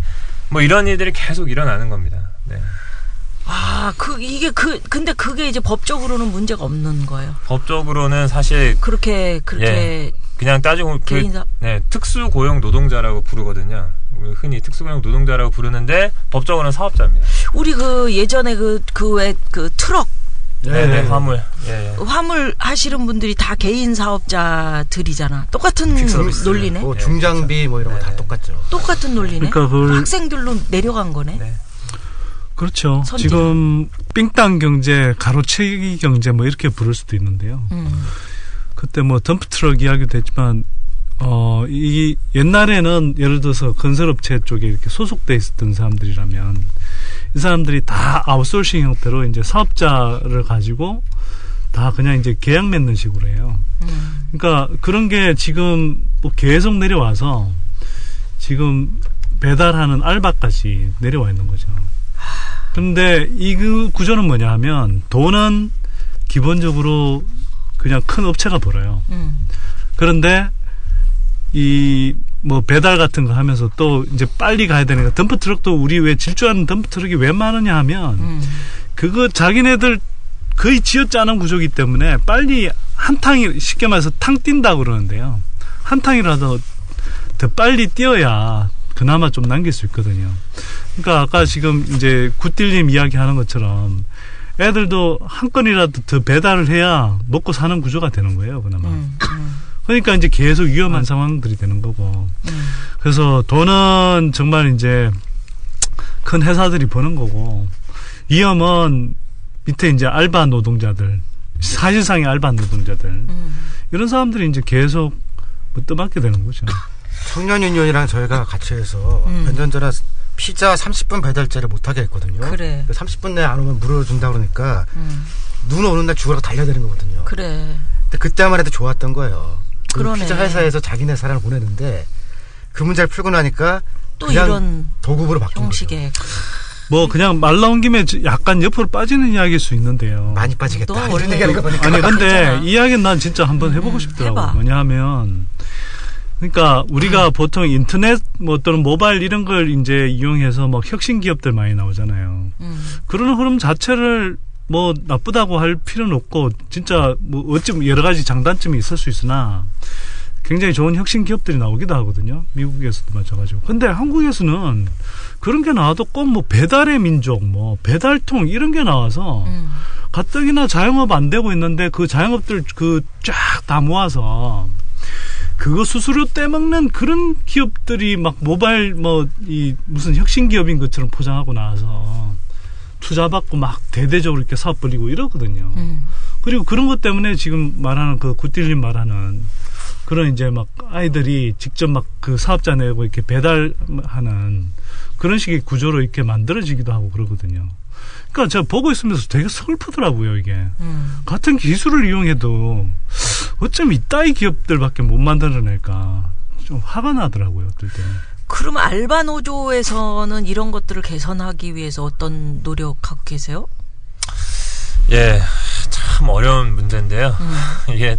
뭐 이런 일들이 계속 일어나는 겁니다. 네. 근데 그게 이제 법적으로는 문제가 없는 거예요. 법적으로는 사실 그렇게 그냥 따지고 특수고용 노동자라고 부르거든요. 흔히 특수고용 노동자라고 부르는데 법적으로는 사업자입니다. 우리 예전에 트럭 화물. 화물 하시는 분들이 다 개인 사업자들이잖아. 똑같은 논리네. 뭐 중장비 뭐 이런 거 다 똑같죠. 똑같은 논리네. 그러니까 학생들로 내려간 거네. 그렇죠. 지금 삥땅 경제, 가로채기 경제 뭐 이렇게 부를 수도 있는데요. 그때 뭐 덤프트럭 이야기도 했지만 이 옛날에는 예를 들어서 건설업체 쪽에 이렇게 소속돼 있었던 사람들이라면 이 사람들이 다 아웃소싱 형태로 이제 사업자를 가지고 다 그냥 이제 계약 맺는 식으로 해요. 그러니까 그런 게 지금 뭐 계속 내려와서 지금 배달하는 알바까지 내려와 있는 거죠. 근데 이 구조는 뭐냐 하면 돈은 기본적으로 그냥 큰 업체가 벌어요. 그런데 뭐 배달 같은 거 하면서 또 이제 빨리 가야 되니까 덤프 트럭도 우리 왜 질주하는 덤프 트럭이 왜 많으냐 하면 그거 자기네들 거의 쥐어짜는 구조기 때문에 빨리 한 탕이 쉽게 말해서 탕 뛴다고 그러는데요. 한 탕이라도 더 빨리 뛰어야 그나마 좀 남길 수 있거든요. 그러니까 아까 지금 이제 굿딜님 이야기하는 것처럼 애들도 한 건이라도 더 배달을 해야 먹고 사는 구조가 되는 거예요, 그나마. 그러니까 이제 계속 위험한 상황들이 되는 거고. 그래서 돈은 정말 이제 큰 회사들이 버는 거고, 위험은 밑에 이제 알바 노동자들, 사실상의 알바 노동자들, 이런 사람들이 이제 계속 떠맡게 되는 거죠. 청년유니온이랑 저희가 같이 해서 몇 년 전에 피자 30분 배달제를 못하게 했거든요. 그래. 30분 내에 안 오면 물어준다 그러니까 눈 오는 날 죽으라고 달려야 되는 거거든요. 그래. 근데 그때만 해도 좋았던 거예요. 그러네. 피자 회사에서 자기네 사람을 보내는데 그 문제를 풀고 나니까 또 이런 도급으로 바뀐 형식의 거죠. 뭐 그냥 말 나온 김에 약간 옆으로 빠지는 이야기일 수 있는데요. 많이 빠지겠다. 이런 얘기하는 거 보니까. 아니 근데 이 이야기는 난 진짜 한번 해보고 싶더라고요. 뭐냐면 그러니까 우리가 보통 인터넷 뭐 또는 모바일 이런 걸 이제 이용해서 뭐 혁신 기업들 많이 나오잖아요. 그런 흐름 자체를 뭐 나쁘다고 할 필요는 없고 진짜 뭐 어찌 여러 가지 장단점이 있을 수 있으나 굉장히 좋은 혁신 기업들이 나오기도 하거든요. 미국에서도 마찬가지고. 근데 한국에서는 그런 게 나와도 꼭 뭐 배달의 민족, 뭐 배달통 이런 게 나와서 가뜩이나 자영업 안 되고 있는데 그 자영업들 그 쫙 다 모아서 그거 수수료 떼먹는 그런 기업들이 막 모바일 뭐 이 무슨 혁신 기업인 것처럼 포장하고 나와서 투자 받고 막 대대적으로 이렇게 사업 벌리고 이러거든요. 그리고 그런 것 때문에 지금 말하는 그 굿딜님 말하는 그런 이제 막 아이들이 직접 막 그 사업자 내고 이렇게 배달하는 그런 식의 구조로 이렇게 만들어지기도 하고 그러거든요. 그러니까 제가 보고 있으면서 되게 슬프더라고요, 이게. 같은 기술을 이용해도 어쩜 이따위 기업들밖에 못 만들어낼까. 좀 화가 나더라고요, 어떨 때. 그럼 알바 노조에서는 이런 것들을 개선하기 위해서 어떤 노력하고 계세요? 예, 참 어려운 문제인데요. 이게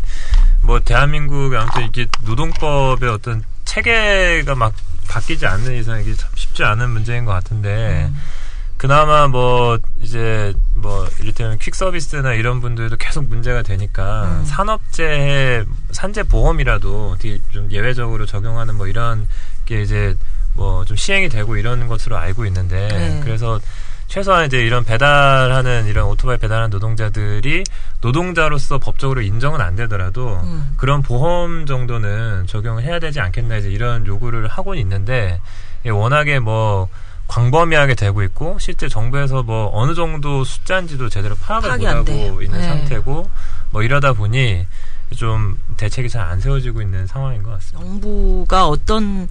뭐 대한민국에 아무튼 이게 노동법의 어떤 체계가 막 바뀌지 않는 이상 이게 참 쉽지 않은 문제인 것 같은데 그나마 뭐 이제 뭐 이를테면 퀵서비스나 이런 분들도 계속 문제가 되니까 산업재해 산재 보험이라도 어떻게 좀 예외적으로 적용하는 뭐 이런 게 이제 뭐 좀 시행이 되고 이런 것으로 알고 있는데 그래서 최소한 이제 이런 배달하는 이런 오토바이 배달하는 노동자들이 노동자로서 법적으로 인정은 안 되더라도 그런 보험 정도는 적용을 해야 되지 않겠나 이제 이런 요구를 하고는 있는데 워낙에 뭐 광범위하게 되고 있고 실제 정부에서 뭐 어느 정도 숫자인지도 제대로 파악을 못하고 있는 상태고 뭐 이러다 보니 좀 대책이 잘 안 세워지고 있는 상황인 것 같습니다. 정부가 어떤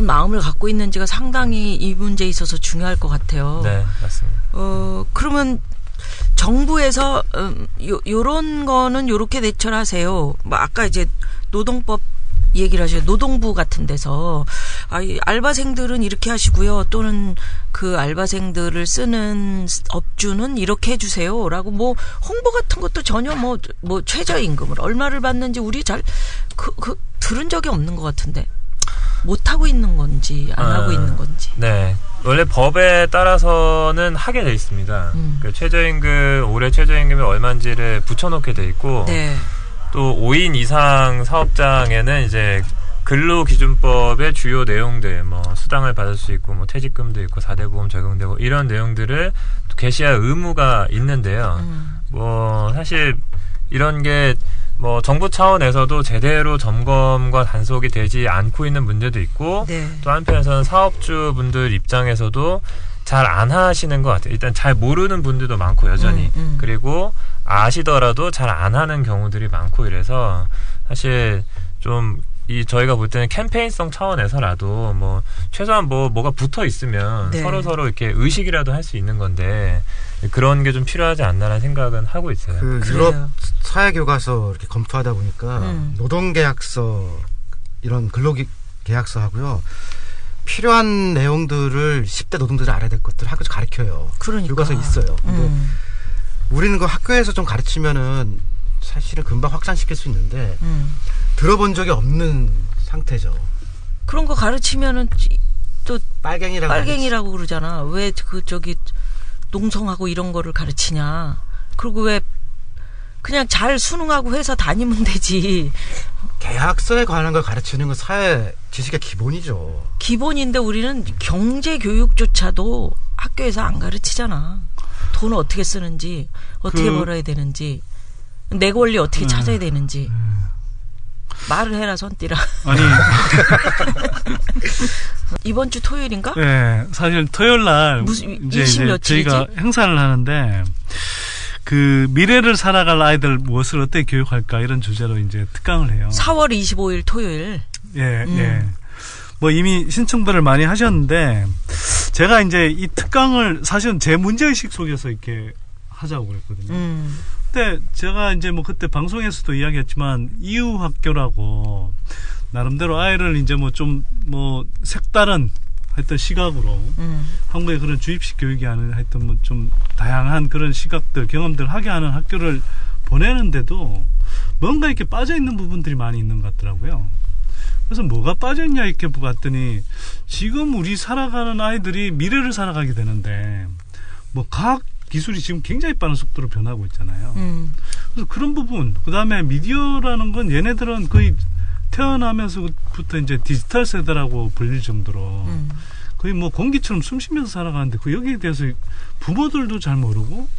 마음을 갖고 있는지가 상당히 이 문제에 있어서 중요할 것 같아요. 네, 맞습니다. 그러면 정부에서 요런 거는 요렇게 대처를 하세요. 뭐 아까 이제 노동법 얘기를 하셔요. 노동부 같은 데서 알바생들은 이렇게 하시고요. 또는 그 알바생들을 쓰는 업주는 이렇게 해주세요라고 뭐 홍보 같은 것도 전혀 뭐 최저임금을 얼마를 받는지 우리 잘 들은 적이 없는 것 같은데 못 하고 있는 건지 안 하고 있는 건지. 네. 원래 법에 따라서는 하게 돼 있습니다. 그 최저임금 올해 최저임금이 얼마인지를 붙여놓게 돼 있고. 네. 또 5인 이상 사업장에는 이제 근로기준법의 주요 내용들, 뭐 수당을 받을 수 있고, 뭐 퇴직금도 있고, 4대 보험 적용되고 이런 내용들을 게시할 의무가 있는데요. 뭐 사실 이런 게 뭐 정부 차원에서도 제대로 점검과 단속이 되지 않고 있는 문제도 있고, 또 한편에서는 사업주분들 입장에서도 잘 안 하시는 것 같아요. 일단 잘 모르는 분들도 많고 여전히 그리고 아시더라도 잘 안 하는 경우들이 많고 이래서 사실 좀 저희가 볼 때는 캠페인성 차원에서라도 뭐 최소한 뭐가 붙어 있으면 서로 이렇게 의식이라도 할 수 있는 건데 그런 게 좀 필요하지 않나라는 생각은 하고 있어요. 그 유럽 사회교과서 이렇게 검토하다 보니까 노동계약서 이런 근로계약서 하고요. 필요한 내용들을 10대 노동자들이 알아야 될 것들을 학교에서 가르쳐요. 그러니까. 교과서 있어요. 근데 우리는 그 학교에서 좀 가르치면은 사실은 금방 확산시킬 수 있는데 들어본 적이 없는 상태죠. 그런 거 가르치면은 또 빨갱이라고 그러잖아. 왜 농성하고 이런 거를 가르치냐. 그리고 왜 그냥 잘 수능하고 회사 다니면 되지. 계약서에 관한 걸 가르치는 건 사회 지식의 기본이죠. 기본인데 우리는 경제 교육조차도 학교에서 안 가르치잖아. 돈을 어떻게 쓰는지, 어떻게 벌어야 되는지, 내 권리 어떻게 찾아야 되는지. 말을 해라, 손띠라. 아니. 이번 주 토요일인가? 네, 사실 토요일 날 이제 저희가 행사를 하는데 그 미래를 살아갈 아이들 무엇을 어떻게 교육할까 이런 주제로 이제 특강을 해요. 4월 25일 토요일. 예, 예. 뭐 이미 신청들을 많이 하셨는데 제가 이제 이 특강을 사실은 제 문제의식 속에서 이렇게 하자고 그랬거든요. 근데 제가 이제 뭐 그때 방송에서도 이야기했지만 이유학교라고 나름대로 아이를 이제 뭐 좀 뭐 색다른 하여튼 시각으로 한국의 그런 주입식 교육이 아닌 하여튼 뭐 좀 다양한 그런 시각들 경험들 하게 하는 학교를 보내는데도 뭔가 이렇게 빠져있는 부분들이 많이 있는 것 같더라고요. 그래서 뭐가 빠져있냐 이렇게 봤더니 지금 우리 살아가는 아이들이 미래를 살아가게 되는데 뭐 과학 기술이 지금 굉장히 빠른 속도로 변하고 있잖아요. 그래서 그런 부분, 그 다음에 미디어라는 건 얘네들은 거의 태어나면서부터 이제 디지털 세대라고 불릴 정도로 거의 뭐 공기처럼 숨쉬면서 살아가는데 그 여기에 대해서 부모들도 잘 모르고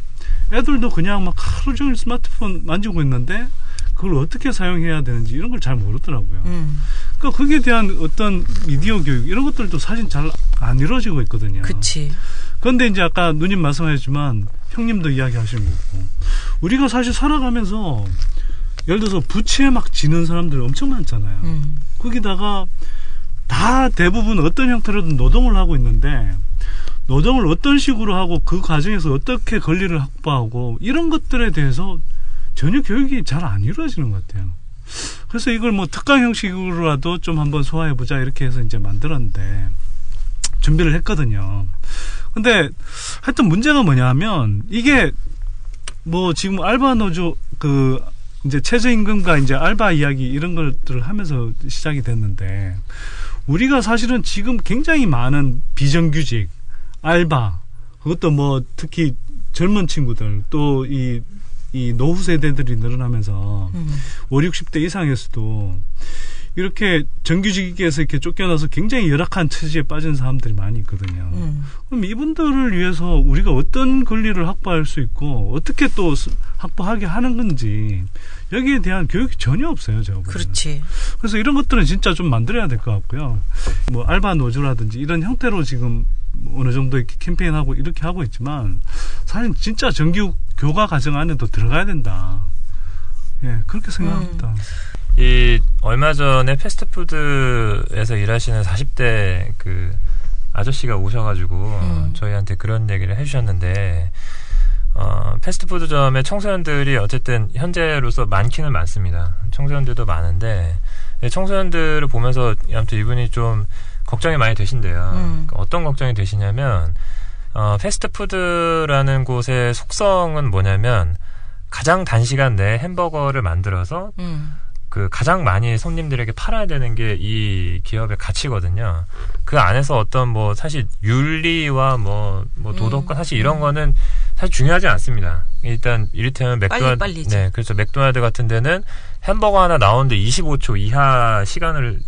애들도 그냥 막 하루 종일 스마트폰 만지고 있는데 그걸 어떻게 사용해야 되는지 이런 걸 잘 모르더라고요. 그러니까 거기에 대한 어떤 미디어 교육 이런 것들도 사실 잘 안 이루어지고 있거든요. 그치. 그런데 이제 아까 누님 말씀하셨지만 형님도 이야기하신 거고 우리가 사실 살아가면서 예를 들어서 부채에 막 지는 사람들 엄청 많잖아요. 거기다가 다 대부분 어떤 형태로든 노동을 하고 있는데 노동을 어떤 식으로 하고 그 과정에서 어떻게 권리를 확보하고 이런 것들에 대해서 전혀 교육이 잘 안 이루어지는 것 같아요. 그래서 이걸 뭐 특강 형식으로라도 좀 한번 소화해보자 이렇게 해서 이제 만들었는데 준비를 했거든요. 근데 하여튼 문제가 뭐냐 하면 이게 뭐 지금 알바 노조 그 이제 최저임금과 이제 알바 이야기 이런 것들을 하면서 시작이 됐는데 우리가 사실은 지금 굉장히 많은 비정규직, 알바, 그것도 뭐 특히 젊은 친구들 또 이 노후 세대들이 늘어나면서 5, 60대 이상에서도 이렇게 정규직에서 이렇게 쫓겨나서 굉장히 열악한 처지에 빠진 사람들이 많이 있거든요. 그럼 이분들을 위해서 우리가 어떤 권리를 확보할 수 있고 어떻게 또 확보하게 하는 건지 여기에 대한 교육이 전혀 없어요, 제가 보기에는. 그렇지. 그래서 이런 것들은 진짜 좀 만들어야 될 것 같고요. 뭐 알바 노조라든지 이런 형태로 지금 어느 정도 이렇게 캠페인하고 이렇게 하고 있지만 사실 진짜 정규 교과 과정 안에도 들어가야 된다. 예, 그렇게 생각합니다. 이 얼마 전에 패스트푸드에서 일하시는 40대 그 아저씨가 오셔가지고 저희한테 그런 얘기를 해주셨는데 패스트푸드점의 청소년들이 어쨌든 현재로서 많기는 많습니다. 청소년들도 많은데 청소년들을 보면서 아무튼 이분이 좀 걱정이 많이 되신대요. 어떤 걱정이 되시냐면 패스트푸드라는 곳의 속성은 뭐냐면 가장 단시간 내에 햄버거를 만들어서 그 가장 많이 손님들에게 팔아야 되는 게 이 기업의 가치거든요. 그 안에서 어떤 뭐 사실 윤리와 뭐 도덕과 사실 이런 거는 사실 중요하지 않습니다. 일단 이를테면 맥도날드, 네, 그렇죠. 맥도날드 같은 데는 햄버거 하나 나오는데 25초 이하 시간을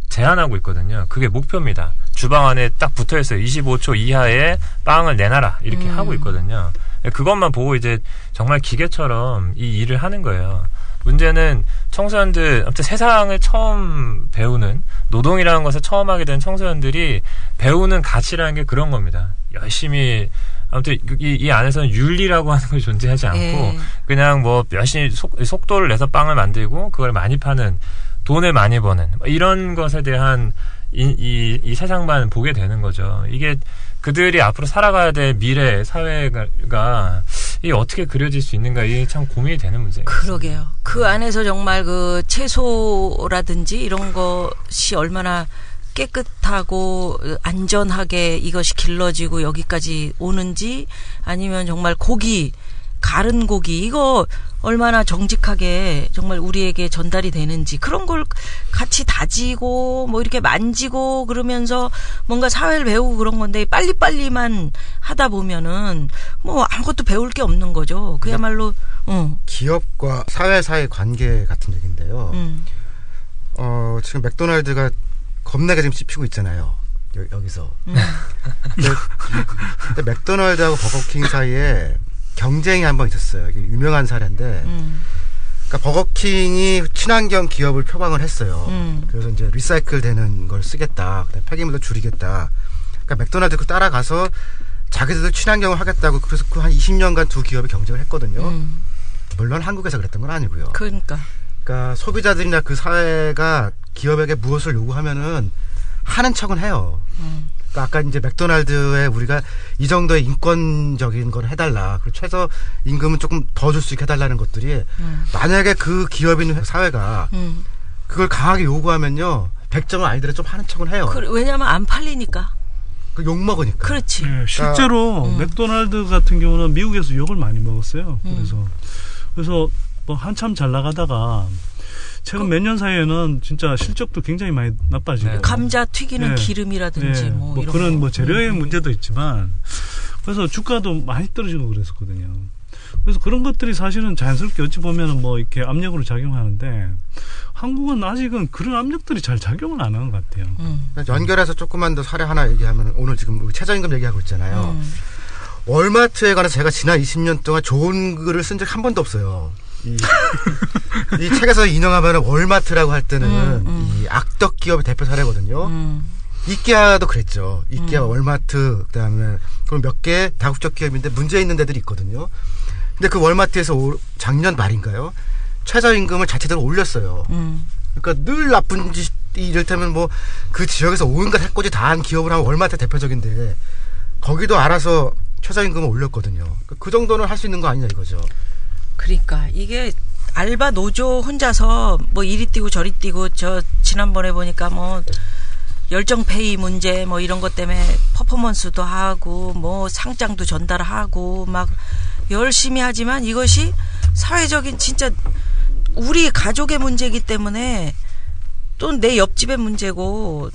제한하고 있거든요. 그게 목표입니다. 주방 안에 딱 붙어 있어요. 25초 이하의 빵을 내놔라 이렇게 하고 있거든요. 그것만 보고 이제 정말 기계처럼 이 일을 하는 거예요. 문제는 청소년들, 아무튼 세상을 처음 배우는 노동이라는 것을 처음 하게 된 청소년들이 배우는 가치라는 게 그런 겁니다. 열심히 아무튼 이 안에서는 윤리라고 하는 것이 존재하지 않고 그냥 뭐 열심히 속도를 내서 빵을 만들고 그걸 많이 파는 돈을 많이 버는 이런 것에 대한 이 세상만 보게 되는 거죠. 이게 그들이 앞으로 살아가야 될 미래 사회가 이게 어떻게 그려질 수 있는가 이게 참 고민이 되는 문제예요. 그러게요. 그 안에서 정말 그 채소라든지 이런 것이 얼마나 깨끗하고 안전하게 이것이 길러지고 여기까지 오는지 아니면 정말 고기 갈은 고기 이거 얼마나 정직하게 정말 우리에게 전달이 되는지 그런 걸 같이 다지고 뭐 이렇게 만지고 그러면서 뭔가 사회를 배우고 그런 건데 빨리빨리만 하다 보면은 뭐 아무것도 배울 게 없는 거죠. 그야말로 기업과 사회 사이의 관계 같은 얘기인데요. 지금 맥도날드가 겁나게 지금 씹히고 있잖아요. 여기서. 근데 맥도날드하고 버거킹 사이에 경쟁이 한번 있었어요. 유명한 사례인데, 그러니까 버거킹이 친환경 기업을 표방을 했어요. 그래서 이제 리사이클 되는 걸 쓰겠다. 폐기물도 줄이겠다. 그러니까 맥도날드 그 따라가서 자기들도 친환경을 하겠다고 그래서 그 한 20년간 두 기업이 경쟁을 했거든요. 물론 한국에서 그랬던 건 아니고요. 그러니까 소비자들이나 그 사회가 기업에게 무엇을 요구하면은 하는 척은 해요. 그러니까 아까 이제 맥도날드에 우리가 이 정도의 인권적인 걸 해달라. 그리고 최저 임금은 조금 더 줄 수 있게 해달라는 것들이 만약에 그 기업인 사회가 그걸 강하게 요구하면요 100점은 아니더라도 좀 하는 척은 해요. 왜냐하면 안 팔리니까. 욕 먹으니까. 그렇지. 네, 실제로 맥도날드 같은 경우는 미국에서 욕을 많이 먹었어요. 그래서 뭐 한참 잘 나가다가 최근 몇 년 사이에는 진짜 실적도 굉장히 많이 나빠지고 감자 튀기는 기름이라든지 뭐 이런 그런 뭐 재료의 문제도 있지만 그래서 주가도 많이 떨어지고 그랬었거든요. 그래서 그런 것들이 사실은 자연스럽게 어찌 보면은 뭐 이렇게 압력으로 작용하는데 한국은 아직은 그런 압력들이 잘 작용을 안 하는 것 같아요. 연결해서 조금만 더 사례 하나 얘기하면 오늘 지금 우리 최저임금 얘기하고 있잖아요. 월마트에 관해서 제가 지난 20년 동안 좋은 글을 쓴 적 한 번도 없어요. 이 책에서 인용하면 월마트라고 할 때는 이 악덕 기업의 대표 사례거든요. 이케아도 그랬죠. 이케아, 월마트, 그다음에 그럼 몇 개 다국적 기업인데 문제 있는 데들이 있거든요. 근데 그 월마트에서 작년 말인가요? 최저임금을 자체적으로 올렸어요. 그러니까 늘 나쁜 짓, 이를테면 뭐 그 지역에서 온갖 해코지 다 한 기업을 하면 월마트 대표적인데 거기도 알아서 최저임금을 올렸거든요. 그 정도는 할 수 있는 거 아니냐 이거죠. 그러니까 이게 알바 노조 혼자서 뭐 이리 뛰고 저리 뛰고 저 지난번에 보니까 뭐 열정페이 문제 뭐 이런 것 때문에 퍼포먼스도 하고 뭐 상장도 전달하고 막 열심히 하지만 이것이 사회적인 진짜 우리 가족의 문제이기 때문에 또 내 옆집의 문제고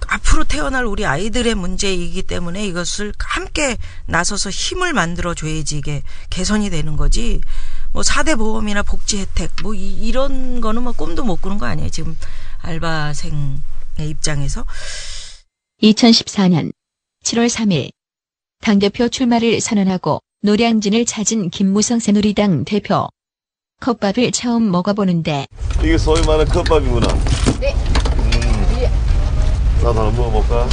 앞으로 태어날 우리 아이들의 문제이기 때문에 이것을 함께 나서서 힘을 만들어줘야지 이게 개선이 되는 거지. 뭐 4대 보험이나 복지 혜택 뭐 이런 거는 뭐 꿈도 못 꾸는 거 아니에요. 지금 알바생의 입장에서. 2014년 7월 3일 당대표 출마를 선언하고 노량진을 찾은 김무성 새누리당 대표. 컵밥을 처음 먹어보는데 이게 소위 말하는 컵밥이구나. 네. 나도 한번 먹어볼까?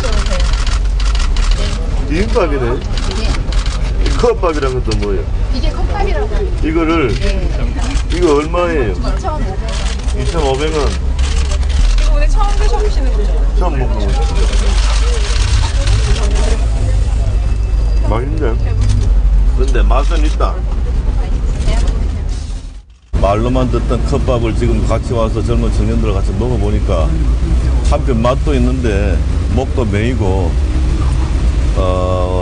비빔밥이네. 네. 컵밥이란 것도 뭐예요? 이게 컵밥이라고 해요. 이거를 이거 얼마예요? 2,500원. 이거 오늘 처음 드셔보시는 거죠? 처음 먹는 거죠. 맛있네. 근데 맛은 있다. 말로만 듣던 컵밥을 지금 같이 와서 젊은 청년들 같이 먹어보니까 한편 맛도 있는데 목도 메이고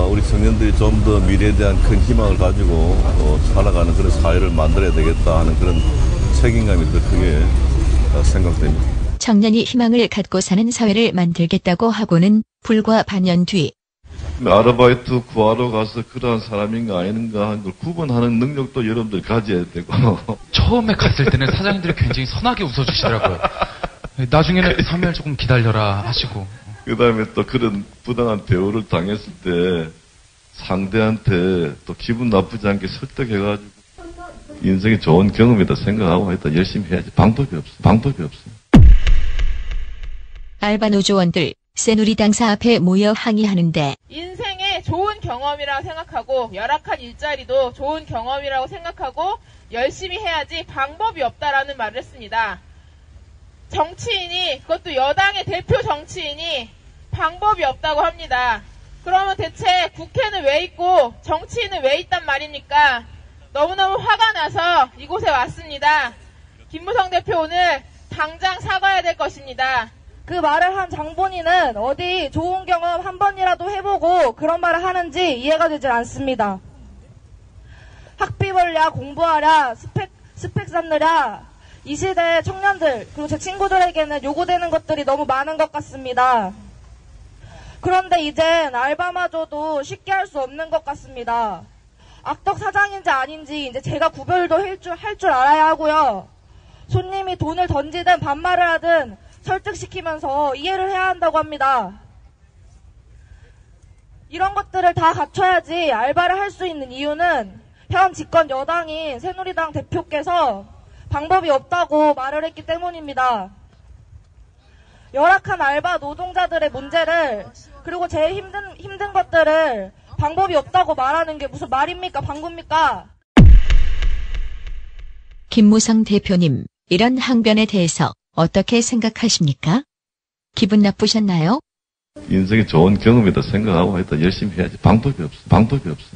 우리 청년들이 좀 더 미래에 대한 큰 희망을 가지고 살아가는 그런 사회를 만들어야 되겠다 하는 그런 책임감이 더 크게 생각됩니다. 청년이 희망을 갖고 사는 사회를 만들겠다고 하고는 불과 반년 뒤 아르바이트 구하러 가서 그러한 사람인가 아닌가 하는 걸 구분하는 능력도 여러분들이 가져야 되고 처음에 갔을 때는 사장님들이 굉장히 선하게 웃어주시더라고요. 나중에는 3일 조금 기다려라 하시고 그 다음에 또 그런 부당한 대우를 당했을 때 상대한테 또 기분 나쁘지 않게 설득해가지고 인생이 좋은 경험이다 생각하고 일단 열심히 해야지. 방법이 없어. 알바 노조원들 새누리당사 앞에 모여 항의하는데 인생의 좋은 경험이라고 생각하고 열악한 일자리도 좋은 경험이라고 생각하고 열심히 해야지 방법이 없다라는 말을 했습니다. 정치인이 그것도 여당의 대표 정치인이 방법이 없다고 합니다. 그러면 대체 국회는 왜 있고 정치인은 왜 있단 말입니까? 너무너무 화가 나서 이곳에 왔습니다. 김무성 대표 오늘 당장 사과해야 될 것입니다. 그 말을 한 장본인은 어디 좋은 경험 한 번이라도 해보고 그런 말을 하는지 이해가 되질 않습니다. 학비 벌랴, 공부하랴, 스펙 쌓느랴. 이 시대의 청년들, 그리고 제 친구들에게는 요구되는 것들이 너무 많은 것 같습니다. 그런데 이젠 알바마저도 쉽게 할 수 없는 것 같습니다. 악덕 사장인지 아닌지 이제 제가 구별도 할 줄 알아야 하고요. 손님이 돈을 던지든 반말을 하든 설득시키면서 이해를 해야 한다고 합니다. 이런 것들을 다 갖춰야지 알바를 할 수 있는 이유는 현 집권 여당인 새누리당 대표께서 방법이 없다고 말을 했기 때문입니다. 열악한 알바 노동자들의 문제를, 그리고 제일 힘든 것들을 방법이 없다고 말하는 게 무슨 말입니까? 방구입니까? 김무성 대표님, 이런 항변에 대해서 어떻게 생각하십니까? 기분 나쁘셨나요? 인생이 좋은 경험이다 생각하고 일단 열심히 해야지. 방법이 없어.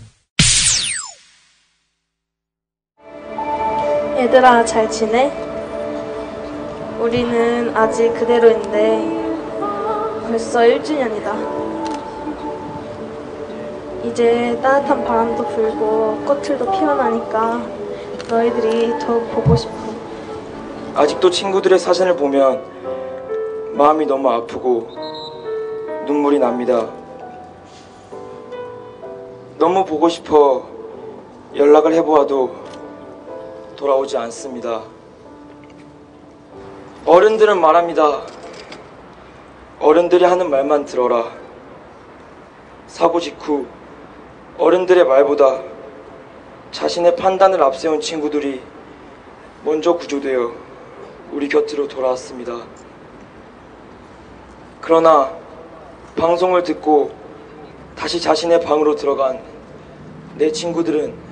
얘들아, 잘 지내? 우리는 아직 그대로인데 벌써 1주년이다. 이제 따뜻한 바람도 불고 꽃들도 피어나니까 너희들이 더욱 보고 싶어. 아직도 친구들의 사진을 보면 마음이 너무 아프고 눈물이 납니다. 너무 보고 싶어 연락을 해보아도 돌아오지 않습니다. 어른들은 말합니다. 어른들이 하는 말만 들어라. 사고 직후 어른들의 말보다 자신의 판단을 앞세운 친구들이 먼저 구조되어 우리 곁으로 돌아왔습니다. 그러나 방송을 듣고 다시 자신의 방으로 들어간 내 친구들은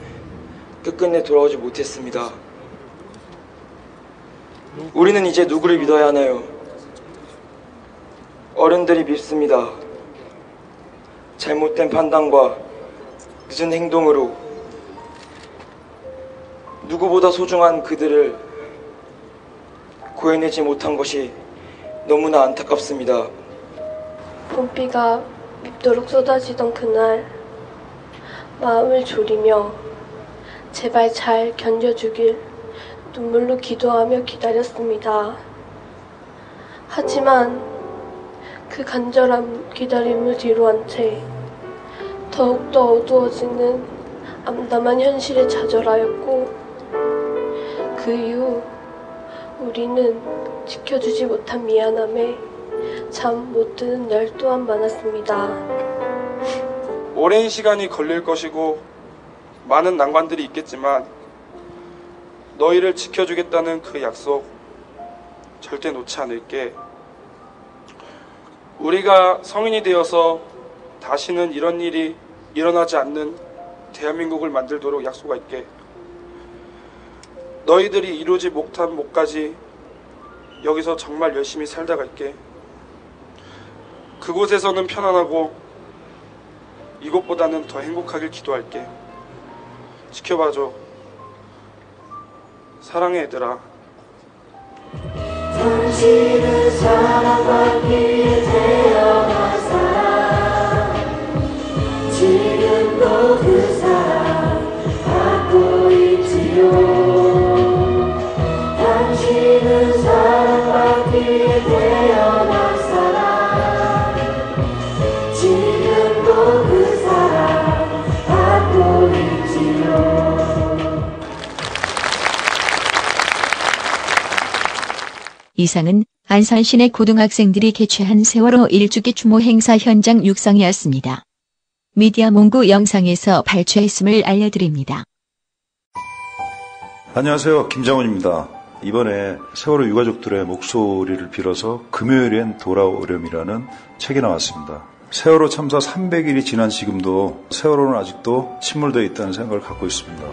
끝끝내 돌아오지 못했습니다. 우리는 이제 누구를 믿어야 하나요? 어른들이 밉습니다. 잘못된 판단과 늦은 행동으로 누구보다 소중한 그들을 구해내지 못한 것이 너무나 안타깝습니다. 봄비가 밉도록 쏟아지던 그날 마음을 졸이며 제발 잘 견뎌주길 눈물로 기도하며 기다렸습니다. 하지만 그 간절한 기다림을 뒤로한 채 더욱더 어두워지는 암담한 현실에 좌절하였고 그 이후 우리는 지켜주지 못한 미안함에 잠 못 드는 날 또한 많았습니다. 오랜 시간이 걸릴 것이고 많은 난관들이 있겠지만 너희를 지켜주겠다는 그 약속 절대 놓지 않을게. 우리가 성인이 되어서 다시는 이런 일이 일어나지 않는 대한민국을 만들도록 약속할게. 너희들이 이루지 못한 목까지 여기서 정말 열심히 살다 갈게. 그곳에서는 편안하고 이곳보다는 더 행복하길 기도할게. 지켜봐줘. 사랑해 얘들아. 당신은 사랑받기에 태어난 사람, 지금도 그 사랑 받고 있지요. 당신은 사랑받기에 태어난 사람, 지금도 그 사랑 받고 있지요. 이상은 안산시내 고등학생들이 개최한 세월호 1주기 추모 행사 현장 육성이었습니다. 미디어몽구 영상에서 발췌했음을 알려드립니다. 안녕하세요. 김장훈입니다. 이번에 세월호 유가족들의 목소리를 빌어서 금요일엔 돌아오렴이라는 책이 나왔습니다. 세월호 참사 300일이 지난 지금도 세월호는 아직도 침몰되어 있다는 생각을 갖고 있습니다.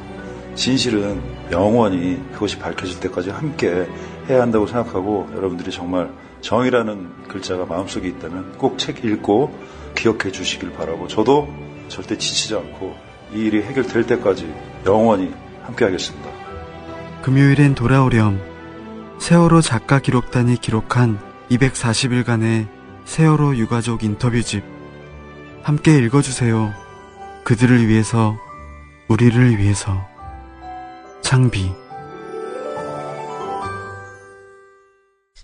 진실은 영원히 그것이 밝혀질 때까지 함께 해야 한다고 생각하고, 여러분들이 정말 정의라는 글자가 마음속에 있다면 꼭 책 읽고 기억해 주시길 바라고, 저도 절대 지치지 않고 이 일이 해결될 때까지 영원히 함께 하겠습니다. 금요일엔 돌아오렴. 세월호 작가 기록단이 기록한 240일간의 세월호 유가족 인터뷰집. 함께 읽어주세요. 그들을 위해서, 우리를 위해서. 창비.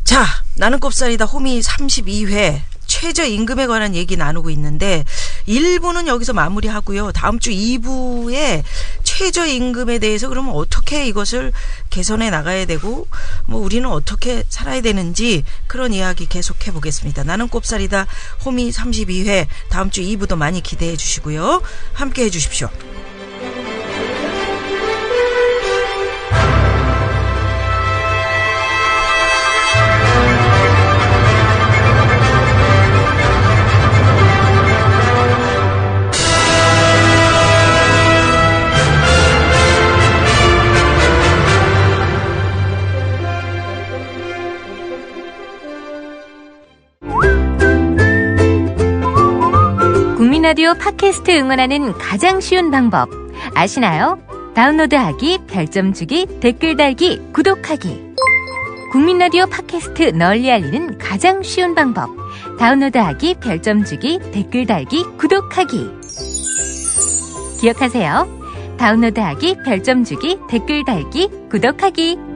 자, 나는 꼽살이다 호미 32회 최저임금에 관한 얘기 나누고 있는데 1부는 여기서 마무리하고요. 다음 주 2부에 최저임금에 대해서 그러면 어떻게 이것을 개선해 나가야 되고 뭐 우리는 어떻게 살아야 되는지 그런 이야기 계속해 보겠습니다. 나는 꼽살이다 호미 32회 다음 주 2부도 많이 기대해 주시고요. 함께 해 주십시오. 국민라디오 팟캐스트 응원하는 가장 쉬운 방법 아시나요? 다운로드하기, 별점 주기, 댓글 달기, 구독하기. 국민라디오 팟캐스트 널리 알리는 가장 쉬운 방법 다운로드하기, 별점 주기, 댓글 달기, 구독하기. 기억하세요. 다운로드하기, 별점 주기, 댓글 달기, 구독하기.